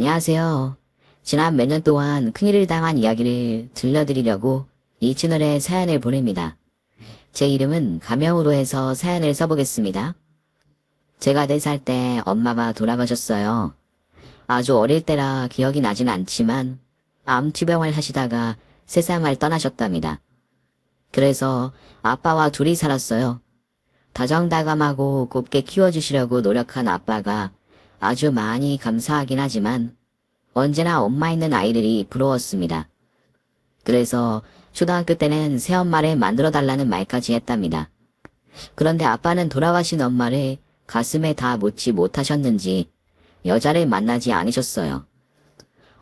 안녕하세요. 지난 몇 년 동안 큰일을 당한 이야기를 들려드리려고 이 채널에 사연을 보냅니다. 제 이름은 가명으로 해서 사연을 써보겠습니다. 제가 4살 때 엄마가 돌아가셨어요. 아주 어릴 때라 기억이 나진 않지만 암투병을 하시다가 세상을 떠나셨답니다. 그래서 아빠와 둘이 살았어요. 다정다감하고 곱게 키워주시려고 노력한 아빠가 아주 많이 감사하긴 하지만 언제나 엄마 있는 아이들이 부러웠습니다. 그래서 초등학교 때는 새엄마를 만들어달라는 말까지 했답니다. 그런데 아빠는 돌아가신 엄마를 가슴에 다 묻지 못하셨는지 여자를 만나지 않으셨어요.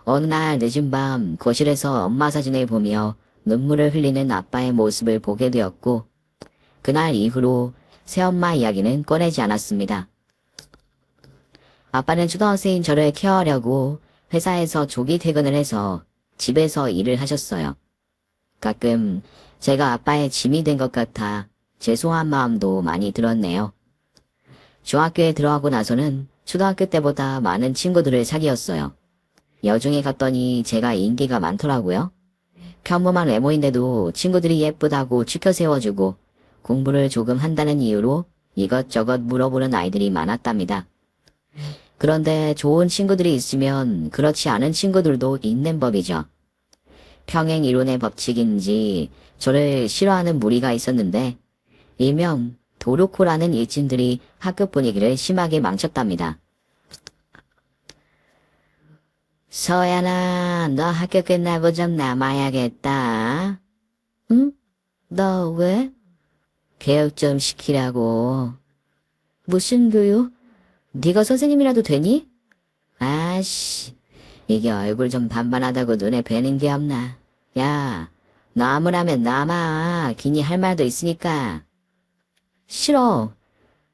어느 날 늦은 밤 거실에서 엄마 사진을 보며 눈물을 흘리는 아빠의 모습을 보게 되었고 그날 이후로 새엄마 이야기는 꺼내지 않았습니다. 아빠는 초등학생인 저를 케어하려고 회사에서 조기 퇴근을 해서 집에서 일을 하셨어요. 가끔 제가 아빠의 짐이 된 것 같아 죄송한 마음도 많이 들었네요. 중학교에 들어가고 나서는 초등학교 때보다 많은 친구들을 사귀었어요. 여중에 갔더니 제가 인기가 많더라고요. 평범한 외모인데도 친구들이 예쁘다고 추켜 세워주고 공부를 조금 한다는 이유로 이것저것 물어보는 아이들이 많았답니다. 그런데 좋은 친구들이 있으면 그렇지 않은 친구들도 있는 법이죠. 평행 이론의 법칙인지 저를 싫어하는 무리가 있었는데 일명 도루코라는 일진들이 학교 분위기를 심하게 망쳤답니다. 서연아, 너 학교 끝나고 좀 남아야겠다. 응? 너 왜? 교육 좀 시키라고. 무슨 교육? 네가 선생님이라도 되니? 아씨, 이게 얼굴 좀 반반하다고 눈에 뵈는 게 없나. 야, 너 아무라면 남아. 괜히 할 말도 있으니까. 싫어.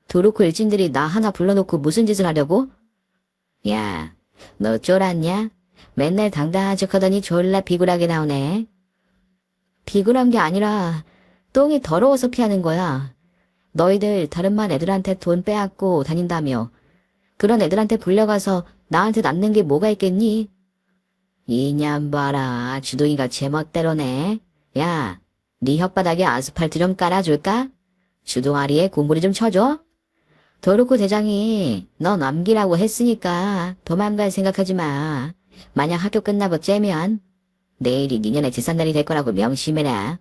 도루코 일진들이 나 하나 불러놓고 무슨 짓을 하려고? 야, 너 쫄았냐? 맨날 당당한 척하더니 졸라 비굴하게 나오네. 비굴한 게 아니라 똥이 더러워서 피하는 거야. 너희들 다른 반 애들한테 돈 빼앗고 다닌다며. 그런 애들한테 불려가서 나한테 낫는 게 뭐가 있겠니? 이년 봐라. 주둥이가 제멋대로네. 야, 네 혓바닥에 아스팔트 좀 깔아줄까? 주둥아리에 공부리 좀 쳐줘? 도루코 대장이 너 남기라고 했으니까 도망갈 생각하지 마. 만약 학교 끝나고 째면 내일이 니년의 제삿날이 될 거라고 명심해라.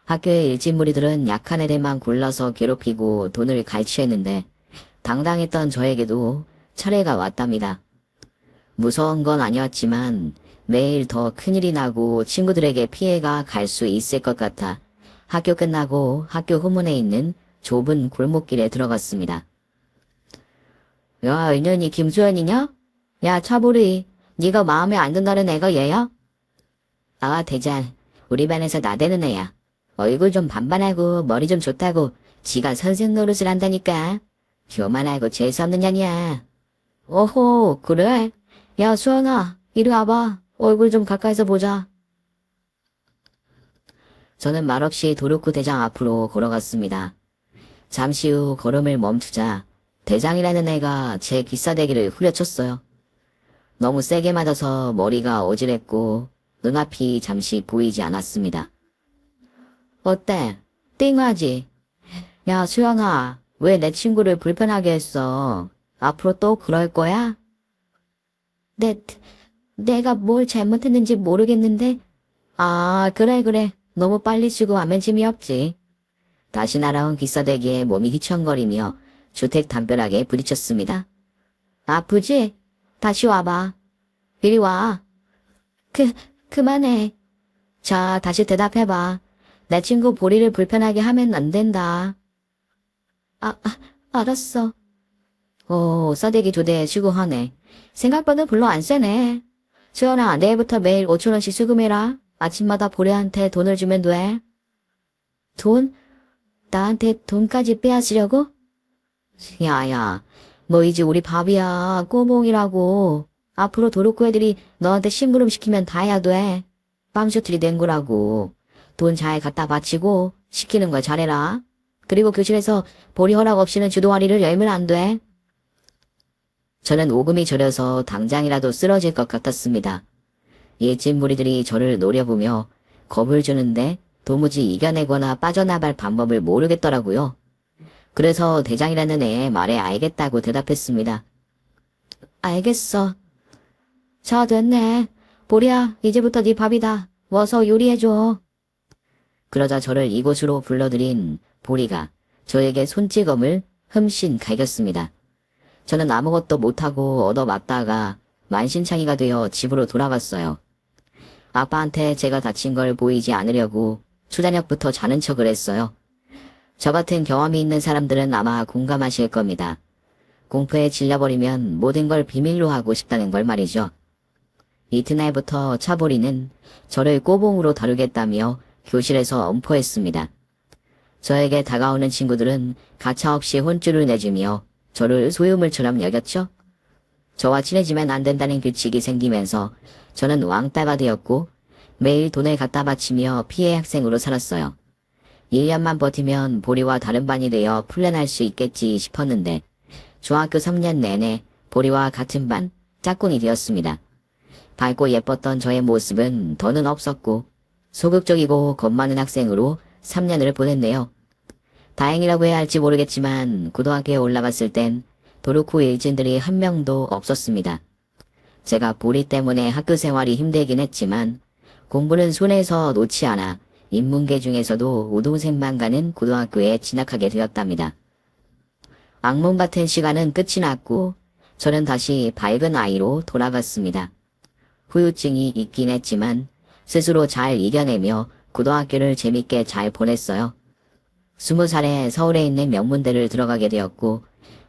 학교의 일진 무리들은 약한 애들만 골라서 괴롭히고 돈을 갈취했는데 당당했던 저에게도 차례가 왔답니다. 무서운 건 아니었지만 매일 더 큰일이 나고 친구들에게 피해가 갈 수 있을 것 같아 학교 끝나고 학교 후문에 있는 좁은 골목길에 들어갔습니다. 야, 이년이 김수현이냐? 야, 차보리, 네가 마음에 안 든다는 애가 얘야? 아, 대장, 우리 반에서 나대는 애야. 얼굴 좀 반반하고 머리 좀 좋다고 지가 선생 노릇을 한다니까. 교만하고 재수없는 년이야. 오호, 그래? 야, 수연아, 이리 와봐. 얼굴 좀 가까이서 보자. 저는 말없이 도루쿠 대장 앞으로 걸어갔습니다. 잠시 후 걸음을 멈추자 대장이라는 애가 제 기싸대기를 후려쳤어요. 너무 세게 맞아서 머리가 어지랬고 눈앞이 잠시 보이지 않았습니다. 어때? 띵하지? 야, 수영아, 왜 내 친구를 불편하게 했어? 앞으로 또 그럴 거야? 내가 뭘 잘못했는지 모르겠는데. 아, 그래. 너무 빨리 치고 하면 재미없지. 다시 날아온 기싸대기에 몸이 휘청거리며 주택 담벼락에 부딪혔습니다. 아프지? 다시 와봐. 이리 와. 그만해. 자, 다시 대답해봐. 내 친구 보리를 불편하게 하면 안 된다. 알았어. 오, 싸대기 2대에 수고하네. 생각보다 별로 안 세네. 수연아, 내일부터 매일 5,000원씩 수금해라. 아침마다 보리한테 돈을 주면 돼. 돈? 나한테 돈까지 빼앗으려고? 야야, 너 이제 우리 밥이야. 꼬몽이라고. 앞으로 도루코 애들이 너한테 심부름 시키면 다 해야 돼. 빵셔틀이 된 거라고. 돈 잘 갖다 바치고 시키는 걸 잘해라. 그리고 교실에서 보리 허락 없이는 주동아리를 열면 안 돼. 저는 오금이 저려서 당장이라도 쓰러질 것 같았습니다. 일진 무리들이 저를 노려보며 겁을 주는데 도무지 이겨내거나 빠져나갈 방법을 모르겠더라고요. 그래서 대장이라는 애의 말에 알겠다고 대답했습니다. 알겠어. 자, 됐네. 보리야, 이제부터 네 밥이다. 와서 요리해줘. 그러자 저를 이곳으로 불러들인 보리가 저에게 손찌검을 흠씬 갈겼습니다. 저는 아무것도 못하고 얻어맞다가 만신창이가 되어 집으로 돌아갔어요. 아빠한테 제가 다친 걸 보이지 않으려고 초저녁부터 자는 척을 했어요. 저 같은 경험이 있는 사람들은 아마 공감하실 겁니다. 공포에 질려버리면 모든 걸 비밀로 하고 싶다는 걸 말이죠. 이튿날부터 차보리는 저를 꼬봉으로 다루겠다며 교실에서 엄포했습니다. 저에게 다가오는 친구들은 가차없이 혼쭐을 내주며 저를 소유물처럼 여겼죠. 저와 친해지면 안 된다는 규칙이 생기면서 저는 왕따가 되었고 매일 돈을 갖다 바치며 피해 학생으로 살았어요. 1년만 버티면 보리와 다른 반이 되어 풀려날 수 있겠지 싶었는데 중학교 3년 내내 보리와 같은 반 짝꿍이 되었습니다. 밝고 예뻤던 저의 모습은 더는 없었고 소극적이고 겁 많은 학생으로 3년을 보냈네요. 다행이라고 해야 할지 모르겠지만 고등학교에 올라갔을 땐 도루쿠 일진들이 한 명도 없었습니다. 제가 보리 때문에 학교 생활이 힘들긴 했지만 공부는 손에서 놓지 않아 인문계 중에서도 우동생만 가는 고등학교에 진학하게 되었답니다. 악몽 같은 시간은 끝이 났고 저는 다시 밝은 아이로 돌아갔습니다. 후유증이 있긴 했지만 스스로 잘 이겨내며 고등학교를 재밌게 잘 보냈어요. 20살에 서울에 있는 명문대를 들어가게 되었고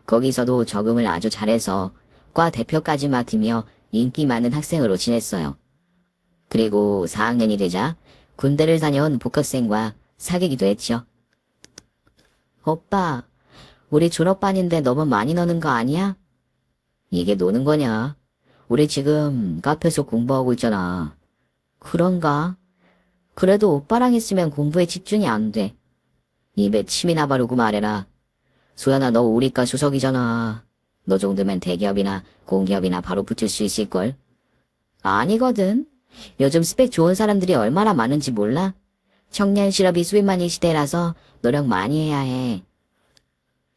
거기서도 적응을 아주 잘해서 과 대표까지 맡으며 인기 많은 학생으로 지냈어요. 그리고 4학년이 되자 군대를 다녀온 복학생과 사귀기도 했죠. 오빠, 우리 졸업반인데 너무 많이 노는 거 아니야? 이게 노는 거냐? 우리 지금 카페에서 공부하고 있잖아. 그런가? 그래도 오빠랑 있으면 공부에 집중이 안 돼. 입에 침이나 바르고 말해라. 소연아, 너 우리과 수석이잖아. 너 정도면 대기업이나 공기업이나 바로 붙을 수 있을걸? 아니거든. 요즘 스펙 좋은 사람들이 얼마나 많은지 몰라? 청년 실업이 수입만이 시대라서 노력 많이 해야 해.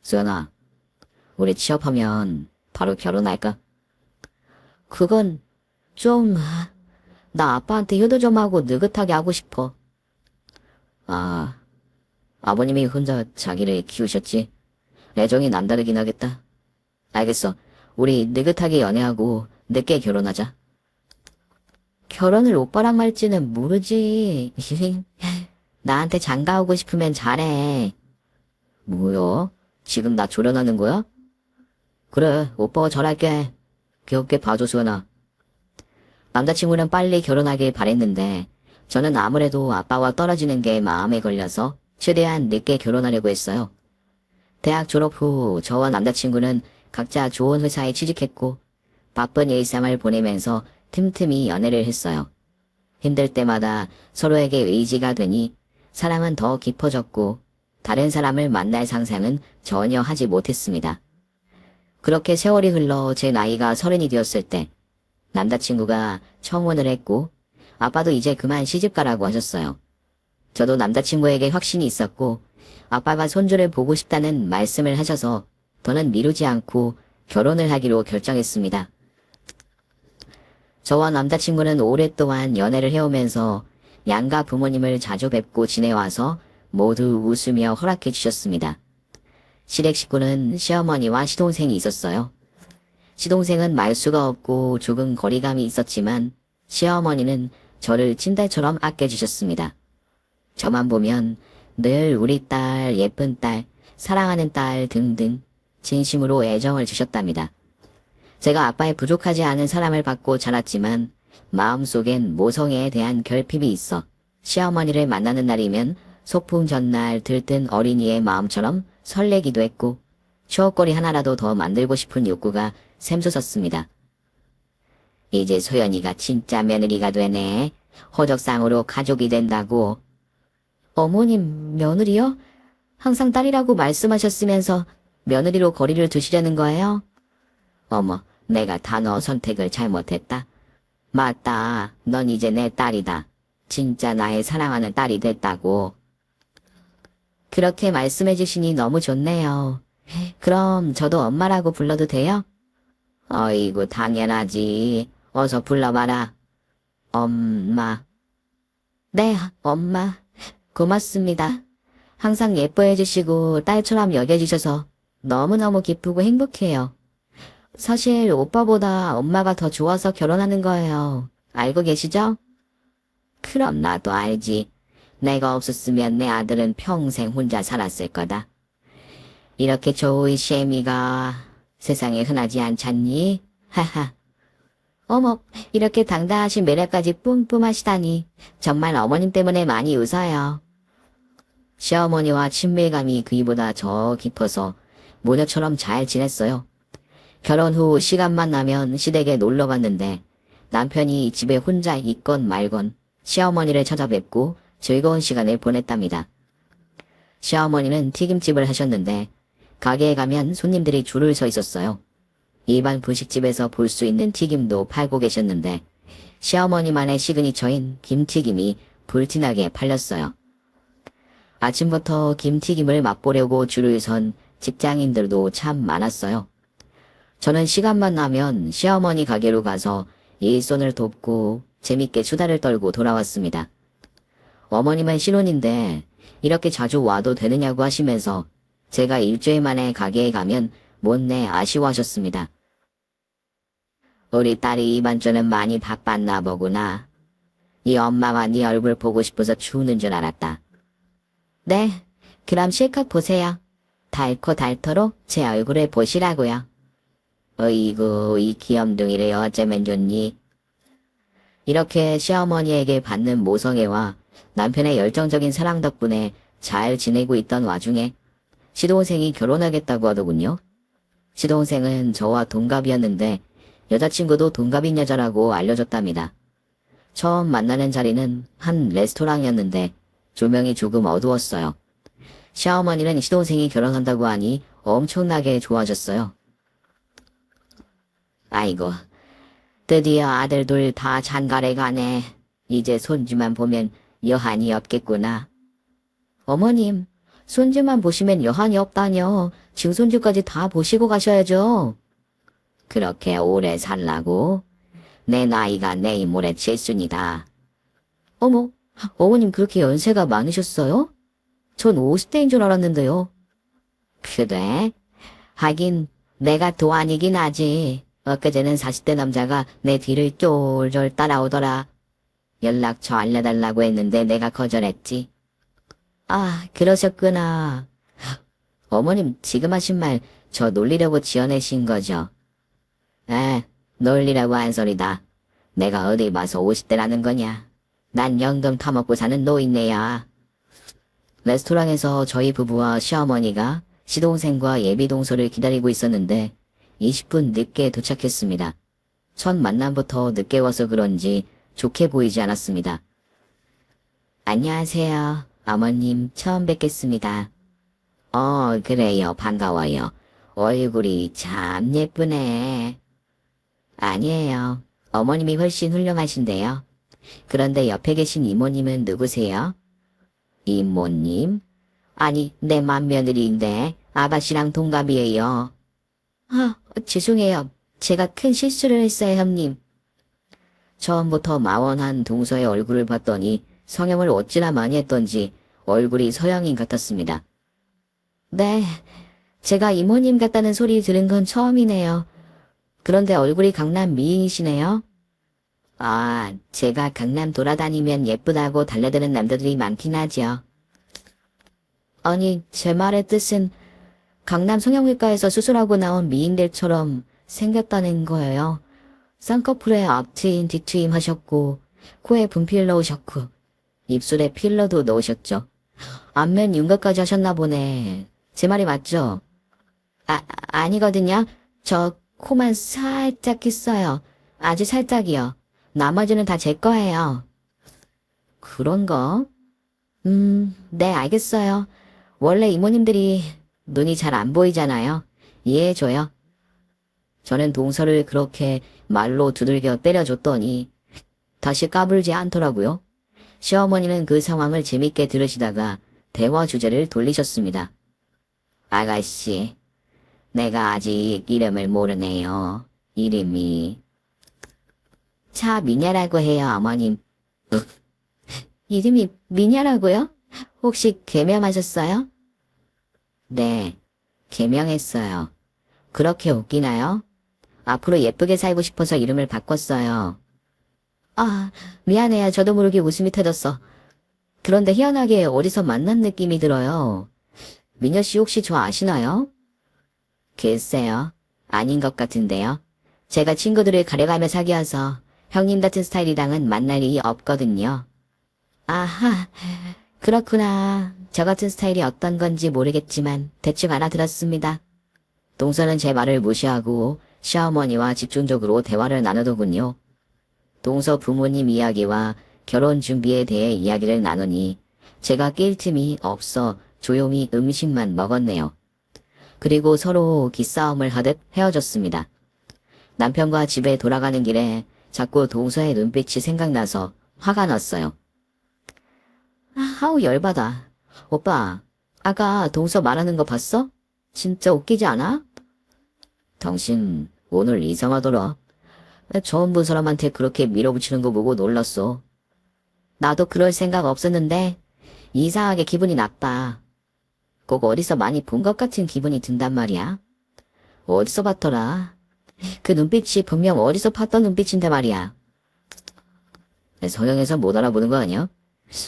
소연아, 우리 취업하면 바로 결혼할까? 그건 좀... 나 아빠한테 효도 좀 하고 느긋하게 하고 싶어. 아, 아버님이 혼자 자기를 키우셨지? 애정이 남다르긴 하겠다. 알겠어. 우리 느긋하게 연애하고 늦게 결혼하자. 결혼을 오빠랑 할지는 모르지. 나한테 장가오고 싶으면 잘해. 뭐야? 지금 나 조련하는 거야? 그래, 오빠가 잘할게. 귀엽게 봐줘, 수연아. 남자친구는 빨리 결혼하길 바랬는데 저는 아무래도 아빠와 떨어지는 게 마음에 걸려서 최대한 늦게 결혼하려고 했어요. 대학 졸업 후 저와 남자친구는 각자 좋은 회사에 취직했고 바쁜 일상을 보내면서 틈틈이 연애를 했어요. 힘들 때마다 서로에게 의지가 되니 사랑은 더 깊어졌고 다른 사람을 만날 상상은 전혀 하지 못했습니다. 그렇게 세월이 흘러 제 나이가 30이 되었을 때 남자친구가 청혼을 했고 아빠도 이제 그만 시집가라고 하셨어요. 저도 남자친구에게 확신이 있었고 아빠가 손주를 보고 싶다는 말씀을 하셔서 더는 미루지 않고 결혼을 하기로 결정했습니다. 저와 남자친구는 오랫동안 연애를 해오면서 양가 부모님을 자주 뵙고 지내와서 모두 웃으며 허락해 주셨습니다. 시댁 식구는 시어머니와 시동생이 있었어요. 시동생은 말수가 없고 조금 거리감이 있었지만 시어머니는 저를 친딸처럼 아껴주셨습니다. 저만 보면 늘 우리 딸, 예쁜 딸, 사랑하는 딸 등등 진심으로 애정을 주셨답니다. 제가 아빠의 부족하지 않은 사랑을 받고 자랐지만 마음속엔 모성애에 대한 결핍이 있어 시어머니를 만나는 날이면 소풍 전날 들뜬 어린이의 마음처럼 설레기도 했고 추억거리 하나라도 더 만들고 싶은 욕구가 샘솟았습니다. 이제 소연이가 진짜 며느리가 되네. 호적상으로 가족이 된다고. 어머님, 며느리요? 항상 딸이라고 말씀하셨으면서 며느리로 거리를 두시려는 거예요? 어머, 내가 단어 선택을 잘못했다. 맞다. 넌 이제 내 딸이다. 진짜 나의 사랑하는 딸이 됐다고. 그렇게 말씀해 주시니 너무 좋네요. 그럼 저도 엄마라고 불러도 돼요? 어이구, 당연하지. 어서 불러봐라. 엄마. 네, 엄마. 고맙습니다. 항상 예뻐해 주시고 딸처럼 여겨주셔서 너무너무 기쁘고 행복해요. 사실 오빠보다 엄마가 더 좋아서 결혼하는 거예요. 알고 계시죠? 그럼 나도 알지. 내가 없었으면 내 아들은 평생 혼자 살았을 거다. 이렇게 좋은 셰미가 세상에 흔하지 않잖니? 하하. 어머, 이렇게 당당하신 매력까지 뿜뿜하시다니. 정말 어머님 때문에 많이 웃어요. 시어머니와 친밀감이 그이보다 더 깊어서 모녀처럼 잘 지냈어요. 결혼 후 시간만 나면 시댁에 놀러 갔는데 남편이 집에 혼자 있건 말건 시어머니를 찾아뵙고 즐거운 시간을 보냈답니다. 시어머니는 튀김집을 하셨는데 가게에 가면 손님들이 줄을 서 있었어요. 일반 분식집에서 볼 수 있는 튀김도 팔고 계셨는데 시어머니만의 시그니처인 김튀김이 불티나게 팔렸어요. 아침부터 김튀김을 맛보려고 줄을 선 직장인들도 참 많았어요. 저는 시간만 나면 시어머니 가게로 가서 일손을 돕고 재밌게 수다를 떨고 돌아왔습니다. 어머님은 신혼인데 이렇게 자주 와도 되느냐고 하시면서 제가 일주일 만에 가게에 가면 못내 아쉬워하셨습니다. 우리 딸이 이번주는 많이 바빴나 보구나. 네 엄마와 네 얼굴 보고 싶어서 추우는 줄 알았다. 네, 그럼 실컷 보세요. 닳고 닳도록 제 얼굴을 보시라고요. 어이구, 이 귀염둥이를 어쩌면 좋니? 이렇게 시어머니에게 받는 모성애와 남편의 열정적인 사랑 덕분에 잘 지내고 있던 와중에 시동생이 결혼하겠다고 하더군요. 시동생은 저와 동갑이었는데 여자친구도 동갑인 여자라고 알려줬답니다. 처음 만나는 자리는 한 레스토랑이었는데 조명이 조금 어두웠어요. 시어머니는 시동생이 결혼한다고 하니 엄청나게 좋아졌어요. 아이고, 드디어 아들들 다 장가래 가네. 이제 손주만 보면 여한이 없겠구나. 어머님, 손주만 보시면 여한이 없다뇨. 증손주까지 다 보시고 가셔야죠. 그렇게 오래 살라고? 내 나이가 내일 모레 7순이다. 어머, 어머님 그렇게 연세가 많으셨어요? 전 50대인 줄 알았는데요. 그래? 하긴 내가 도안이긴 하지. 엊그제는 40대 남자가 내 뒤를 쫄쫄 따라오더라. 연락처 알려달라고 했는데 내가 거절했지. 아, 그러셨구나. 어머님 지금 하신 말 저 놀리려고 지어내신 거죠? 놀리라고 한 소리다. 내가 어디 봐서 50대라는 거냐. 난 연금 타먹고 사는 노인네야. 레스토랑에서 저희 부부와 시어머니가 시동생과 예비동서를 기다리고 있었는데 20분 늦게 도착했습니다. 첫 만남부터 늦게 와서 그런지 좋게 보이지 않았습니다. 안녕하세요. 어머님 처음 뵙겠습니다. 그래요. 반가워요. 얼굴이 참 예쁘네. 아니에요. 어머님이 훨씬 훌륭하신데요. 그런데 옆에 계신 이모님은 누구세요? 이모님? 아니, 내 맏며느리인데 아가씨랑 동갑이에요. 죄송해요. 제가 큰 실수를 했어요, 형님. 처음부터 마원한 동서의 얼굴을 봤더니 성형을 어찌나 많이 했던지 얼굴이 서양인 같았습니다. 네, 제가 이모님 같다는 소리 들은 건 처음이네요. 그런데 얼굴이 강남 미인이시네요. 아, 제가 강남 돌아다니면 예쁘다고 달려드는 남자들이 많긴 하죠. 아니, 제 말의 뜻은 강남 성형외과에서 수술하고 나온 미인들처럼 생겼다는 거예요. 쌍꺼풀에 앞트임 뒤트임 하셨고 코에 분필 넣으셨고 입술에 필러도 넣으셨죠. 안면 윤곽까지 하셨나 보네. 제 말이 맞죠? 아니거든요. 저 코만 살짝 했어요. 아주 살짝이요. 나머지는 다 제 거예요. 그런가? 네, 알겠어요. 원래 이모님들이 눈이 잘 안 보이잖아요. 이해해줘요. 저는 동서를 그렇게 말로 두들겨 때려줬더니 다시 까불지 않더라고요. 시어머니는 그 상황을 재밌게 들으시다가 대화 주제를 돌리셨습니다. 아가씨, 내가 아직 이름을 모르네요. 이름이 차미녀라고 해요, 어머님. 이름이 미녀라고요? 혹시 개명하셨어요? 네, 개명했어요. 그렇게 웃기나요? 앞으로 예쁘게 살고 싶어서 이름을 바꿨어요. 아, 미안해요. 저도 모르게 웃음이 터졌어. 그런데 희한하게 어디서 만난 느낌이 들어요. 미녀 씨 혹시 저 아시나요? 글쎄요. 아닌 것 같은데요. 제가 친구들을 가려가며 사귀어서 형님 같은 스타일이랑은 만날 일이 없거든요. 아하, 그렇구나. 저 같은 스타일이 어떤 건지 모르겠지만 대충 알아들었습니다. 동서는 제 말을 무시하고 시어머니와 집중적으로 대화를 나누더군요. 동서 부모님 이야기와 결혼 준비에 대해 이야기를 나누니 제가 낄 틈이 없어 조용히 음식만 먹었네요. 그리고 서로 기싸움을 하듯 헤어졌습니다. 남편과 집에 돌아가는 길에 자꾸 동서의 눈빛이 생각나서 화가 났어요. 아우 열받아. 오빠, 아까 동서 말하는 거 봤어? 진짜 웃기지 않아? 당신 오늘 이상하더라. 처음 본 사람한테 그렇게 밀어붙이는 거 보고 놀랐어. 나도 그럴 생각 없었는데 이상하게 기분이 나빠. 꼭 어디서 많이 본 것 같은 기분이 든단 말이야. 어디서 봤더라. 그 눈빛이 분명 어디서 봤던 눈빛인데 말이야. 성형해서 못 알아보는 거 아니야?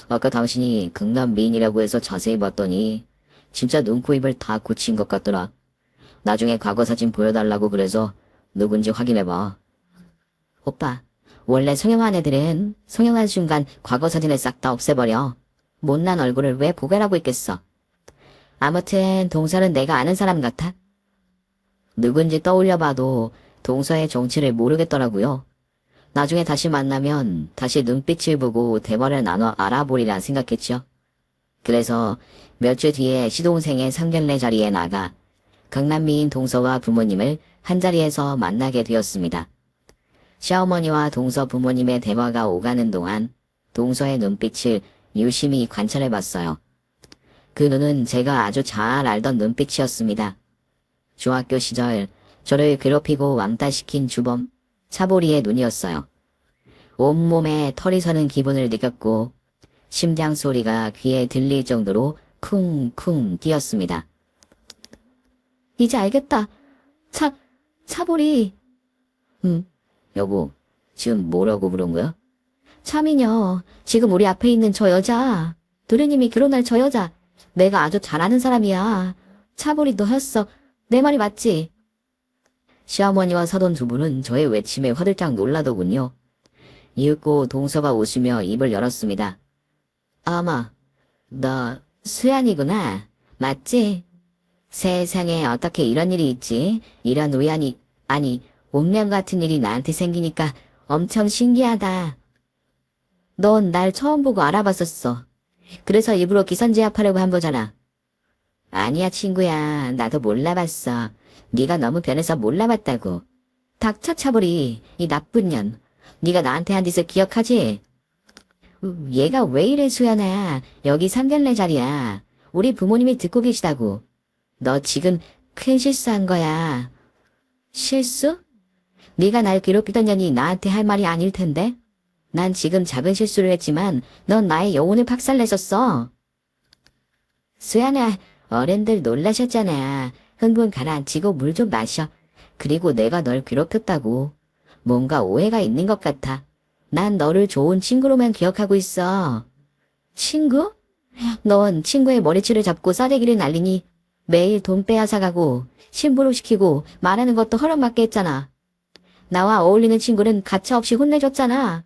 아까 당신이 극남 미인이라고 해서 자세히 봤더니 진짜 눈, 코, 입을 다 고친 것 같더라. 나중에 과거 사진 보여달라고 그래서 누군지 확인해봐. 오빠, 원래 성형한 애들은 성형한 순간 과거 사진을 싹 다 없애버려. 못난 얼굴을 왜 보관하고 있겠어. 아무튼 동서는 내가 아는 사람 같아. 누군지 떠올려봐도 동서의 정체를 모르겠더라고요. 나중에 다시 만나면 다시 눈빛을 보고 대화를 나눠 알아보리라 생각했죠. 그래서 몇 주 뒤에 시동생의 상견례 자리에 나가 강남미인 동서와 부모님을 한자리에서 만나게 되었습니다. 시어머니와 동서 부모님의 대화가 오가는 동안 동서의 눈빛을 유심히 관찰해봤어요. 그 눈은 제가 아주 잘 알던 눈빛이었습니다. 중학교 시절 저를 괴롭히고 왕따시킨 주범 차보리의 눈이었어요. 온몸에 털이 서는 기분을 느꼈고 심장 소리가 귀에 들릴 정도로 쿵쿵 뛰었습니다. 이제 알겠다. 차보리. 여보, 지금 뭐라고 부른 거야? 차미녀, 지금 우리 앞에 있는 저 여자. 도련님이 결혼할 저 여자. 내가 아주 잘 아는 사람이야. 차보리 너였어. 내 말이 맞지? 시어머니와 사돈 두 분은 저의 외침에 화들짝 놀라더군요. 이윽고 동서가 웃으며 입을 열었습니다. 아마, 너 수연이구나. 맞지? 세상에 어떻게 이런 일이 있지? 이런 우연이, 아니, 운명 같은 일이 나한테 생기니까 엄청 신기하다. 넌 날 처음 보고 알아봤었어. 그래서 일부러 기선제압하려고 한 거잖아. 아니야 친구야. 나도 몰라봤어. 네가 너무 변해서 몰라봤다고. 닥쳐 차보리. 이 나쁜 년. 네가 나한테 한 짓을 기억하지? 얘가 왜 이래 수연아. 여기 상견례 자리야. 우리 부모님이 듣고 계시다고. 너 지금 큰 실수한 거야. 실수? 네가 날 괴롭히던 년이 나한테 할 말이 아닐 텐데. 난 지금 작은 실수를 했지만 넌 나의 영혼을 박살냈었어. 수연아, 어른들 놀라셨잖아. 흥분 가라앉히고 물 좀 마셔. 그리고 내가 널 괴롭혔다고. 뭔가 오해가 있는 것 같아. 난 너를 좋은 친구로만 기억하고 있어. 친구? 넌 친구의 머리채를 잡고 싸대기를 날리니 매일 돈 빼앗아가고 심부름 시키고 말하는 것도 허락받게 했잖아. 나와 어울리는 친구는 가차없이 혼내줬잖아.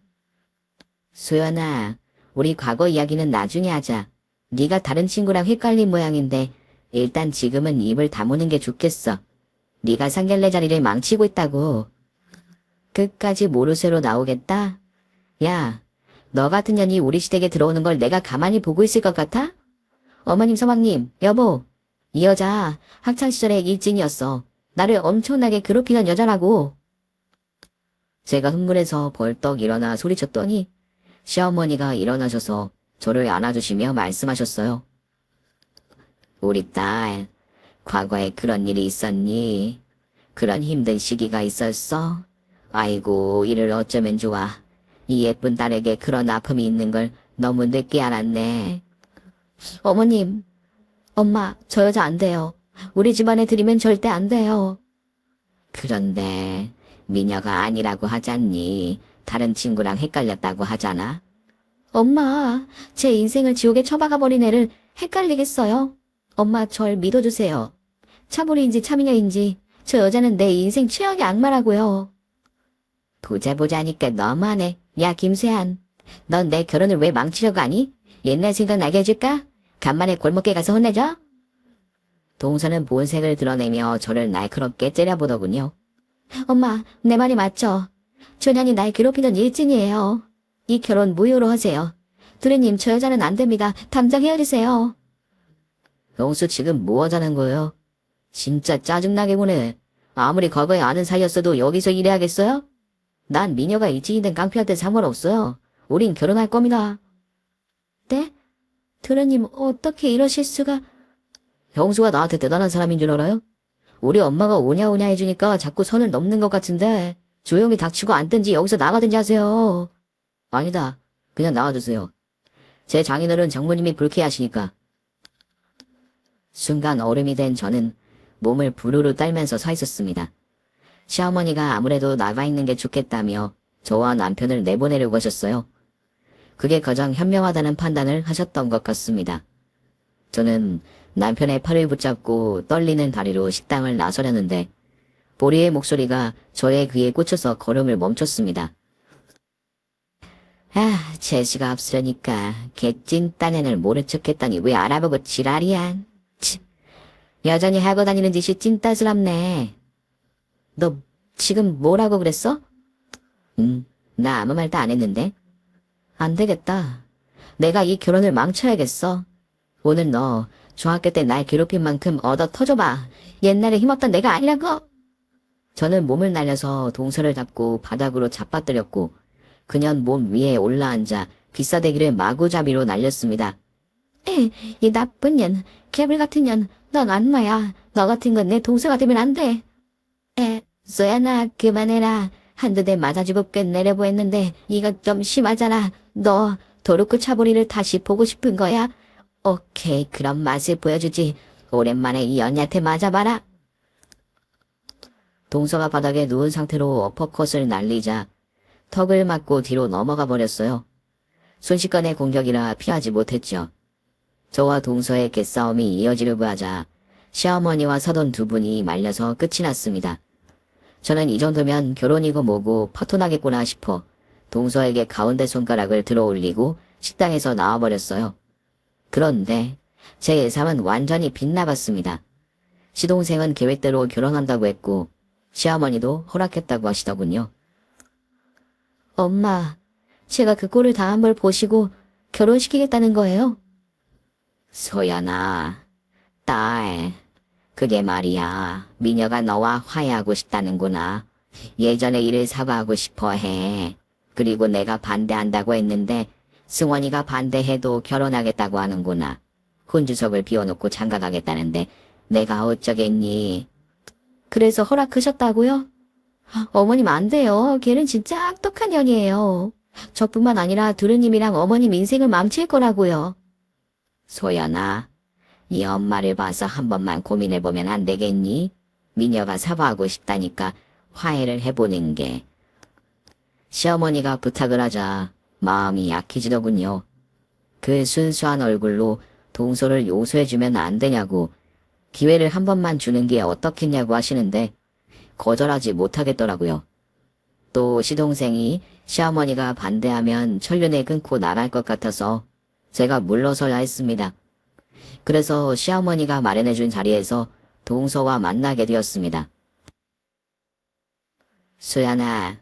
수연아, 우리 과거 이야기는 나중에 하자. 네가 다른 친구랑 헷갈린 모양인데 일단 지금은 입을 다무는 게 좋겠어. 네가 상견례 자리를 망치고 있다고. 끝까지 모르쇠로 나오겠다? 야, 너 같은 년이 우리 시댁에 들어오는 걸 내가 가만히 보고 있을 것 같아? 어머님, 서방님, 여보. 이 여자 학창시절의 일진이었어. 나를 엄청나게 괴롭히던 여자라고. 제가 흥분해서 벌떡 일어나 소리쳤더니 시어머니가 일어나셔서 저를 안아주시며 말씀하셨어요. 우리 딸, 과거에 그런 일이 있었니? 그런 힘든 시기가 있었어? 아이고, 이를 어쩌면 좋아. 이 예쁜 딸에게 그런 아픔이 있는 걸 너무 늦게 알았네. 어머님, 엄마, 저 여자 안 돼요. 우리 집안에 들이면 절대 안 돼요. 그런데 미녀가 아니라고 하잖니. 다른 친구랑 헷갈렸다고 하잖아. 엄마, 제 인생을 지옥에 처박아 버린 애를 헷갈리겠어요? 엄마, 절 믿어주세요. 차보리인지 차미녀인지 저 여자는 내 인생 최악의 악마라고요. 보자니까 너무하네. 야, 김세한. 넌 내 결혼을 왜 망치려고 하니? 옛날 생각 나게 해줄까? 간만에 골목에 가서 혼내줘? 동서는 본색을 드러내며 저를 날카롭게 째려보더군요. 엄마, 내 말이 맞죠? 조년이 날 괴롭히던 일진이에요. 이 결혼 무효로 하세요. 두레님, 저 여자는 안 됩니다. 당장 헤어지세요. 영수 지금 뭐 하자는 거예요? 진짜 짜증나게 보네. 아무리 과거에 아는 사이였어도 여기서 일해야겠어요? 난 미녀가 일진이든 깡패한테 상관없어요. 우린 결혼할 겁니다. 네? 두레님, 어떻게 이러실 수가... 형수가 나한테 대단한 사람인 줄 알아요? 우리 엄마가 오냐오냐 해주니까 자꾸 선을 넘는 것 같은데 조용히 닥치고 앉든지 여기서 나가든지 하세요. 아니다. 그냥 나와주세요. 제 장인어른 장모님이 불쾌하시니까. 순간 얼음이 된 저는 몸을 부르르 떨면서 서 있었습니다. 시어머니가 아무래도 나가 있는 게 좋겠다며 저와 남편을 내보내려고 하셨어요. 그게 가장 현명하다는 판단을 하셨던 것 같습니다. 저는 남편의 팔을 붙잡고 떨리는 다리로 식당을 나서려는데 보리의 목소리가 저의 귀에 꽂혀서 걸음을 멈췄습니다. 아, 재수가 없으려니까 개찐 딴애를 모른 척했더니 왜 알아보고 지랄이야. 치, 여전히 하고 다니는 짓이 찐따스럽네. 너 지금 뭐라고 그랬어? 나 아무 말도 안 했는데. 안 되겠다. 내가 이 결혼을 망쳐야겠어. 오늘 너 중학교 때 날 괴롭힌 만큼 얻어 터져봐. 옛날에 힘없던 내가 아니라고. 저는 몸을 날려서 동서를 잡고 바닥으로 잡아뜨렸고 그년 몸 위에 올라앉아 귀싸대기를 마구잡이로 날렸습니다. 이 나쁜 년, 개불 같은 년, 넌 악마야. 너 같은 건 내 동서가 되면 안 돼. 소연아, 그만해라. 한두 대 맞아주고 끝내려고 했는데 이거 좀 심하잖아. 너 도루쿠 차보리를 다시 보고 싶은 거야? 오케이, 그런 맛을 보여주지. 오랜만에 이 언니한테 맞아봐라. 동서가 바닥에 누운 상태로 어퍼컷을 날리자 턱을 맞고 뒤로 넘어가 버렸어요. 순식간의 공격이라 피하지 못했죠. 저와 동서의 개싸움이 이어지려고 하자 시어머니와 사돈 두 분이 말려서 끝이 났습니다. 저는 이 정도면 결혼이고 뭐고 파토나겠구나 싶어 동서에게 가운데 손가락을 들어 올리고 식당에서 나와버렸어요. 그런데 제 예상은 완전히 빗나갔습니다. 시동생은 계획대로 결혼한다고 했고 시어머니도 허락했다고 하시더군요. 엄마, 제가 그 꼴을 다 한 걸 보시고 결혼시키겠다는 거예요? 소연아, 딸, 그게 말이야. 미녀가 너와 화해하고 싶다는구나. 예전의 일을 사과하고 싶어 해. 그리고 내가 반대한다고 했는데 승원이가 반대해도 결혼하겠다고 하는구나. 혼주석을 비워놓고 장가가겠다는데 내가 어쩌겠니? 그래서 허락하셨다고요? 어머님 안 돼요. 걔는 진짜 악독한 년이에요. 저뿐만 아니라 두루님이랑 어머님 인생을 망칠 거라고요. 소연아, 네 엄마를 봐서 한 번만 고민해보면 안 되겠니? 미녀가 사과하고 싶다니까 화해를 해보는 게. 시어머니가 부탁을 하자 마음이 약해지더군요. 그 순수한 얼굴로 동서를 용서해주면 안 되냐고 기회를 한 번만 주는 게 어떻겠냐고 하시는데 거절하지 못하겠더라고요. 또 시동생이 시어머니가 반대하면 천륜에 끊고 나갈 것 같아서 제가 물러서야 했습니다. 그래서 시어머니가 마련해준 자리에서 동서와 만나게 되었습니다. 수연아,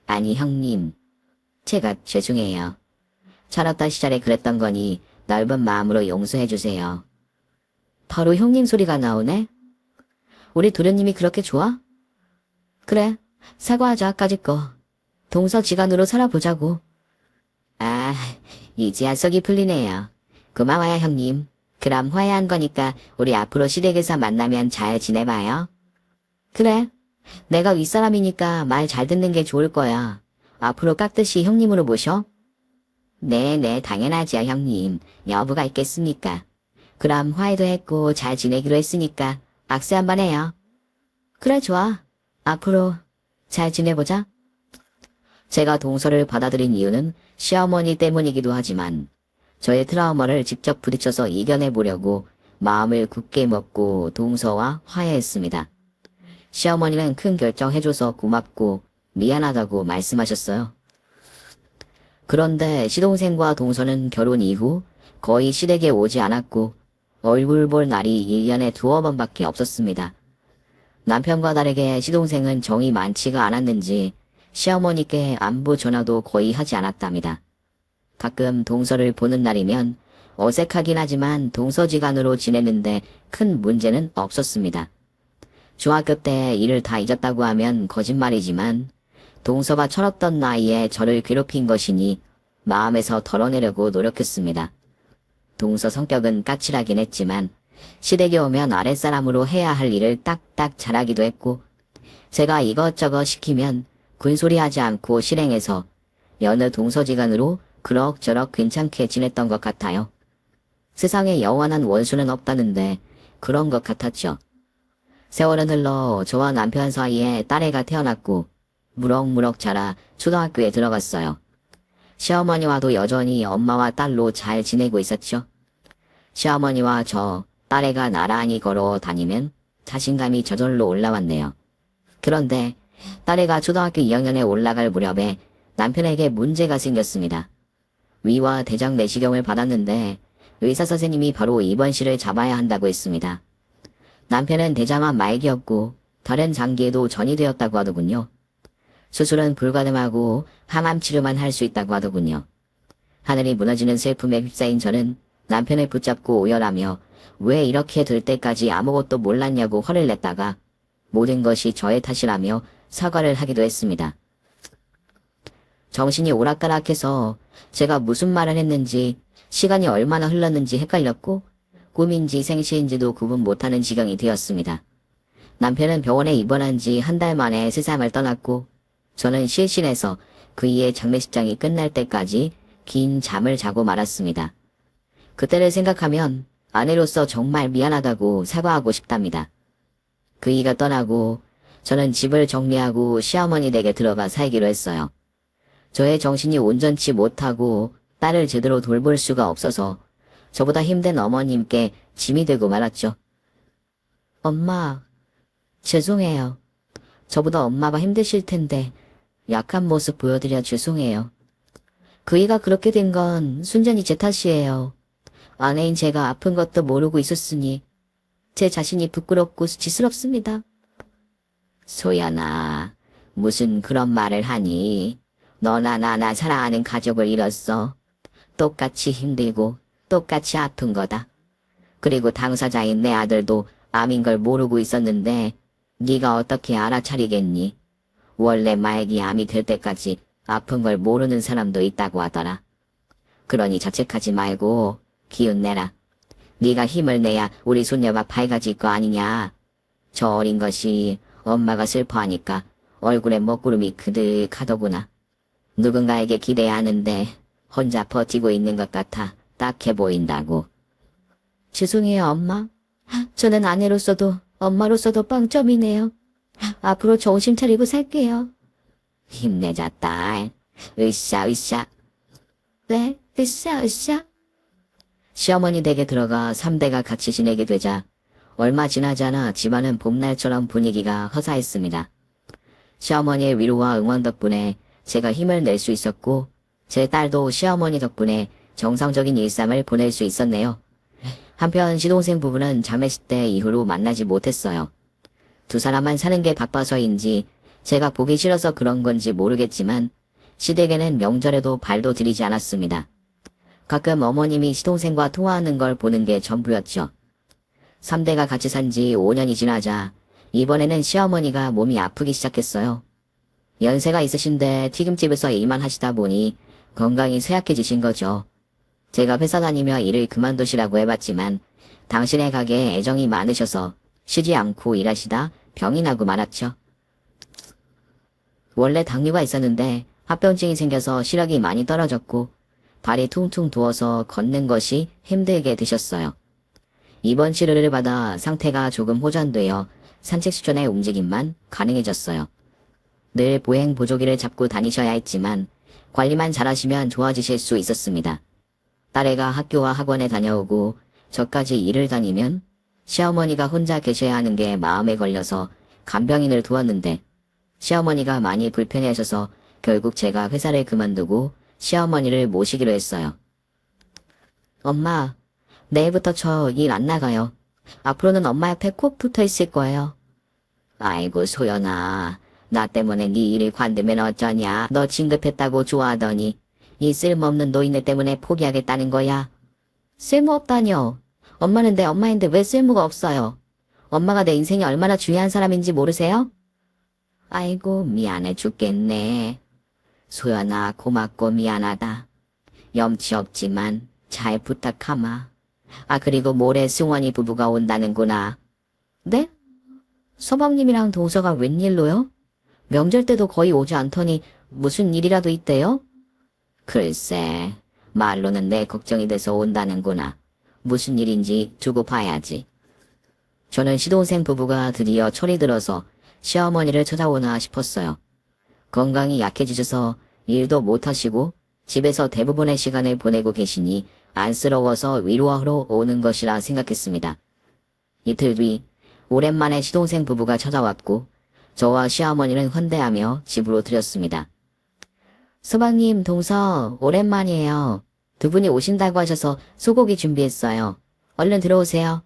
아니 형님, 제가 죄송해요. 철없던 시절에 그랬던 거니 넓은 마음으로 용서해주세요. 바로 형님 소리가 나오네? 우리 도련님이 그렇게 좋아? 그래, 사과하자, 까짓 거. 동서지간으로 살아보자고. 아, 이제야 속이 풀리네요. 고마워요, 형님. 그럼 화해한 거니까 우리 앞으로 시댁에서 만나면 잘 지내봐요. 그래. 내가 윗사람이니까 말 잘 듣는 게 좋을 거야. 앞으로 깍듯이 형님으로 모셔. 네네, 당연하지요, 형님. 여부가 있겠습니까? 그럼 화해도 했고 잘 지내기로 했으니까 악수 한번 해요. 그래, 좋아. 앞으로 잘 지내보자. 제가 동서를 받아들인 이유는 시어머니 때문이기도 하지만 저의 트라우마를 직접 부딪혀서 이겨내보려고 마음을 굳게 먹고 동서와 화해했습니다. 시어머니는 큰 결정 해줘서 고맙고 미안하다고 말씀하셨어요. 그런데 시동생과 동서는 결혼 이후 거의 시댁에 오지 않았고 얼굴 볼 날이 1년에 2번밖에 없었습니다. 남편과 다르게 시동생은 정이 많지가 않았는지 시어머니께 안부 전화도 거의 하지 않았답니다. 가끔 동서를 보는 날이면 어색하긴 하지만 동서지간으로 지내는데 큰 문제는 없었습니다. 중학교 때 일을 다 잊었다고 하면 거짓말이지만 동서가 철없던 나이에 저를 괴롭힌 것이니 마음에서 덜어내려고 노력했습니다. 동서 성격은 까칠하긴 했지만 시댁에 오면 아랫사람으로 해야 할 일을 딱딱 잘하기도 했고 제가 이것저것 시키면 군소리하지 않고 실행해서 여느 동서지간으로 그럭저럭 괜찮게 지냈던 것 같아요. 세상에 영원한 원수는 없다는데 그런 것 같았죠. 세월은 흘러 저와 남편 사이에 딸애가 태어났고 무럭무럭 자라 초등학교에 들어갔어요. 시어머니와도 여전히 엄마와 딸로 잘 지내고 있었죠. 시어머니와 저, 딸애가 나란히 걸어 다니면 자신감이 저절로 올라왔네요. 그런데 딸애가 초등학교 2학년에 올라갈 무렵에 남편에게 문제가 생겼습니다. 위와 대장 내시경을 받았는데 의사 선생님이 바로 입원실을 잡아야 한다고 했습니다. 남편은 대장암 말기였고 다른 장기에도 전이되었다고 하더군요. 수술은 불가능하고 항암 치료만 할 수 있다고 하더군요. 하늘이 무너지는 슬픔에 휩싸인 저는 남편을 붙잡고 오열하며 왜 이렇게 될 때까지 아무것도 몰랐냐고 화를 냈다가 모든 것이 저의 탓이라며 사과를 하기도 했습니다. 정신이 오락가락해서 제가 무슨 말을 했는지 시간이 얼마나 흘렀는지 헷갈렸고 꿈인지 생시인지도 구분 못하는 지경이 되었습니다. 남편은 병원에 입원한 지 한 달 만에 세상을 떠났고 저는 실신해서 그이의 장례식장이 끝날 때까지 긴 잠을 자고 말았습니다. 그때를 생각하면 아내로서 정말 미안하다고 사과하고 싶답니다. 그이가 떠나고 저는 집을 정리하고 시어머니 댁에 들어가 살기로 했어요. 저의 정신이 온전치 못하고 딸을 제대로 돌볼 수가 없어서 저보다 힘든 어머님께 짐이 되고 말았죠. 엄마, 죄송해요. 저보다 엄마가 힘드실 텐데 약한 모습 보여드려 죄송해요. 그이가 그렇게 된 건 순전히 제 탓이에요. 아내인 제가 아픈 것도 모르고 있었으니 제 자신이 부끄럽고 수치스럽습니다. 소연아, 무슨 그런 말을 하니? 너나 나나 사랑하는 가족을 잃었어. 똑같이 힘들고 똑같이 아픈 거다. 그리고 당사자인 내 아들도 암인 걸 모르고 있었는데 네가 어떻게 알아차리겠니? 원래 말기 암이 될 때까지 아픈 걸 모르는 사람도 있다고 하더라. 그러니 자책하지 말고 기운 내라. 네가 힘을 내야 우리 손녀가 밝아질 거 아니냐. 저 어린 것이 엄마가 슬퍼하니까 얼굴에 먹구름이 그득하더구나. 누군가에게 기대야 하는데 혼자 버티고 있는 것 같아 딱해 보인다고. 죄송해요, 엄마. 저는 아내로서도 엄마로서도 빵점이네요. 앞으로 정신 차리고 살게요. 힘내자, 딸. 으쌰. 네, 으쌰. 시어머니 댁에 들어가 3대가 같이 지내게 되자 얼마 지나지 않아 집안은 봄날처럼 분위기가 허사했습니다. 시어머니의 위로와 응원 덕분에 제가 힘을 낼 수 있었고 제 딸도 시어머니 덕분에 정상적인 일상을 보낼 수 있었네요. 한편 시동생 부부는 장례식 때 이후로 만나지 못했어요. 두 사람만 사는 게 바빠서인지 제가 보기 싫어서 그런 건지 모르겠지만 시댁에는 명절에도 발도 들이지 않았습니다. 가끔 어머님이 시동생과 통화하는 걸 보는 게 전부였죠. 3대가 같이 산 지 5년이 지나자 이번에는 시어머니가 몸이 아프기 시작했어요. 연세가 있으신데 튀김집에서 일만 하시다 보니 건강이 쇠약해지신 거죠. 제가 회사 다니며 일을 그만두시라고 해봤지만 당신의 가게에 애정이 많으셔서 쉬지 않고 일하시다 병이 나고 말았죠. 원래 당뇨가 있었는데 합병증이 생겨서 시력이 많이 떨어졌고 발이 퉁퉁 부어서 걷는 것이 힘들게 되셨어요. 입원 치료를 받아 상태가 조금 호전되어 산책 수준의 움직임만 가능해졌어요. 늘 보행 보조기를 잡고 다니셔야 했지만 관리만 잘하시면 좋아지실 수 있었습니다. 딸애가 학교와 학원에 다녀오고 저까지 일을 다니면 시어머니가 혼자 계셔야 하는 게 마음에 걸려서 간병인을 두었는데 시어머니가 많이 불편해하셔서 결국 제가 회사를 그만두고 시어머니를 모시기로 했어요. 엄마, 내일부터 저 일 안 나가요. 앞으로는 엄마 옆에 꼭 붙어 있을 거예요. 아이고 소연아, 나 때문에 네 일을 관두면 어쩌냐. 너 진급했다고 좋아하더니 이 쓸모없는 노인네 때문에 포기하겠다는 거야. 쓸모없다뇨. 엄마는 내 엄마인데 왜 쓸모가 없어요. 엄마가 내 인생에 얼마나 중요한 사람인지 모르세요? 아이고 미안해 죽겠네. 소연아 고맙고 미안하다. 염치 없지만 잘 부탁하마. 아 그리고 모레 승원이 부부가 온다는구나. 네? 서방님이랑 동서가 웬일로요? 명절 때도 거의 오지 않더니 무슨 일이라도 있대요? 글쎄 말로는 내 걱정이 돼서 온다는구나. 무슨 일인지 두고 봐야지. 저는 시동생 부부가 드디어 철이 들어서 시어머니를 찾아오나 싶었어요. 건강이 약해지셔서 일도 못하시고 집에서 대부분의 시간을 보내고 계시니 안쓰러워서 위로하러 오는 것이라 생각했습니다. 이틀 뒤 오랜만에 시동생 부부가 찾아왔고 저와 시어머니는 환대하며 집으로 들였습니다. 서방님, 동서 오랜만이에요. 두 분이 오신다고 하셔서 소고기 준비했어요. 얼른 들어오세요.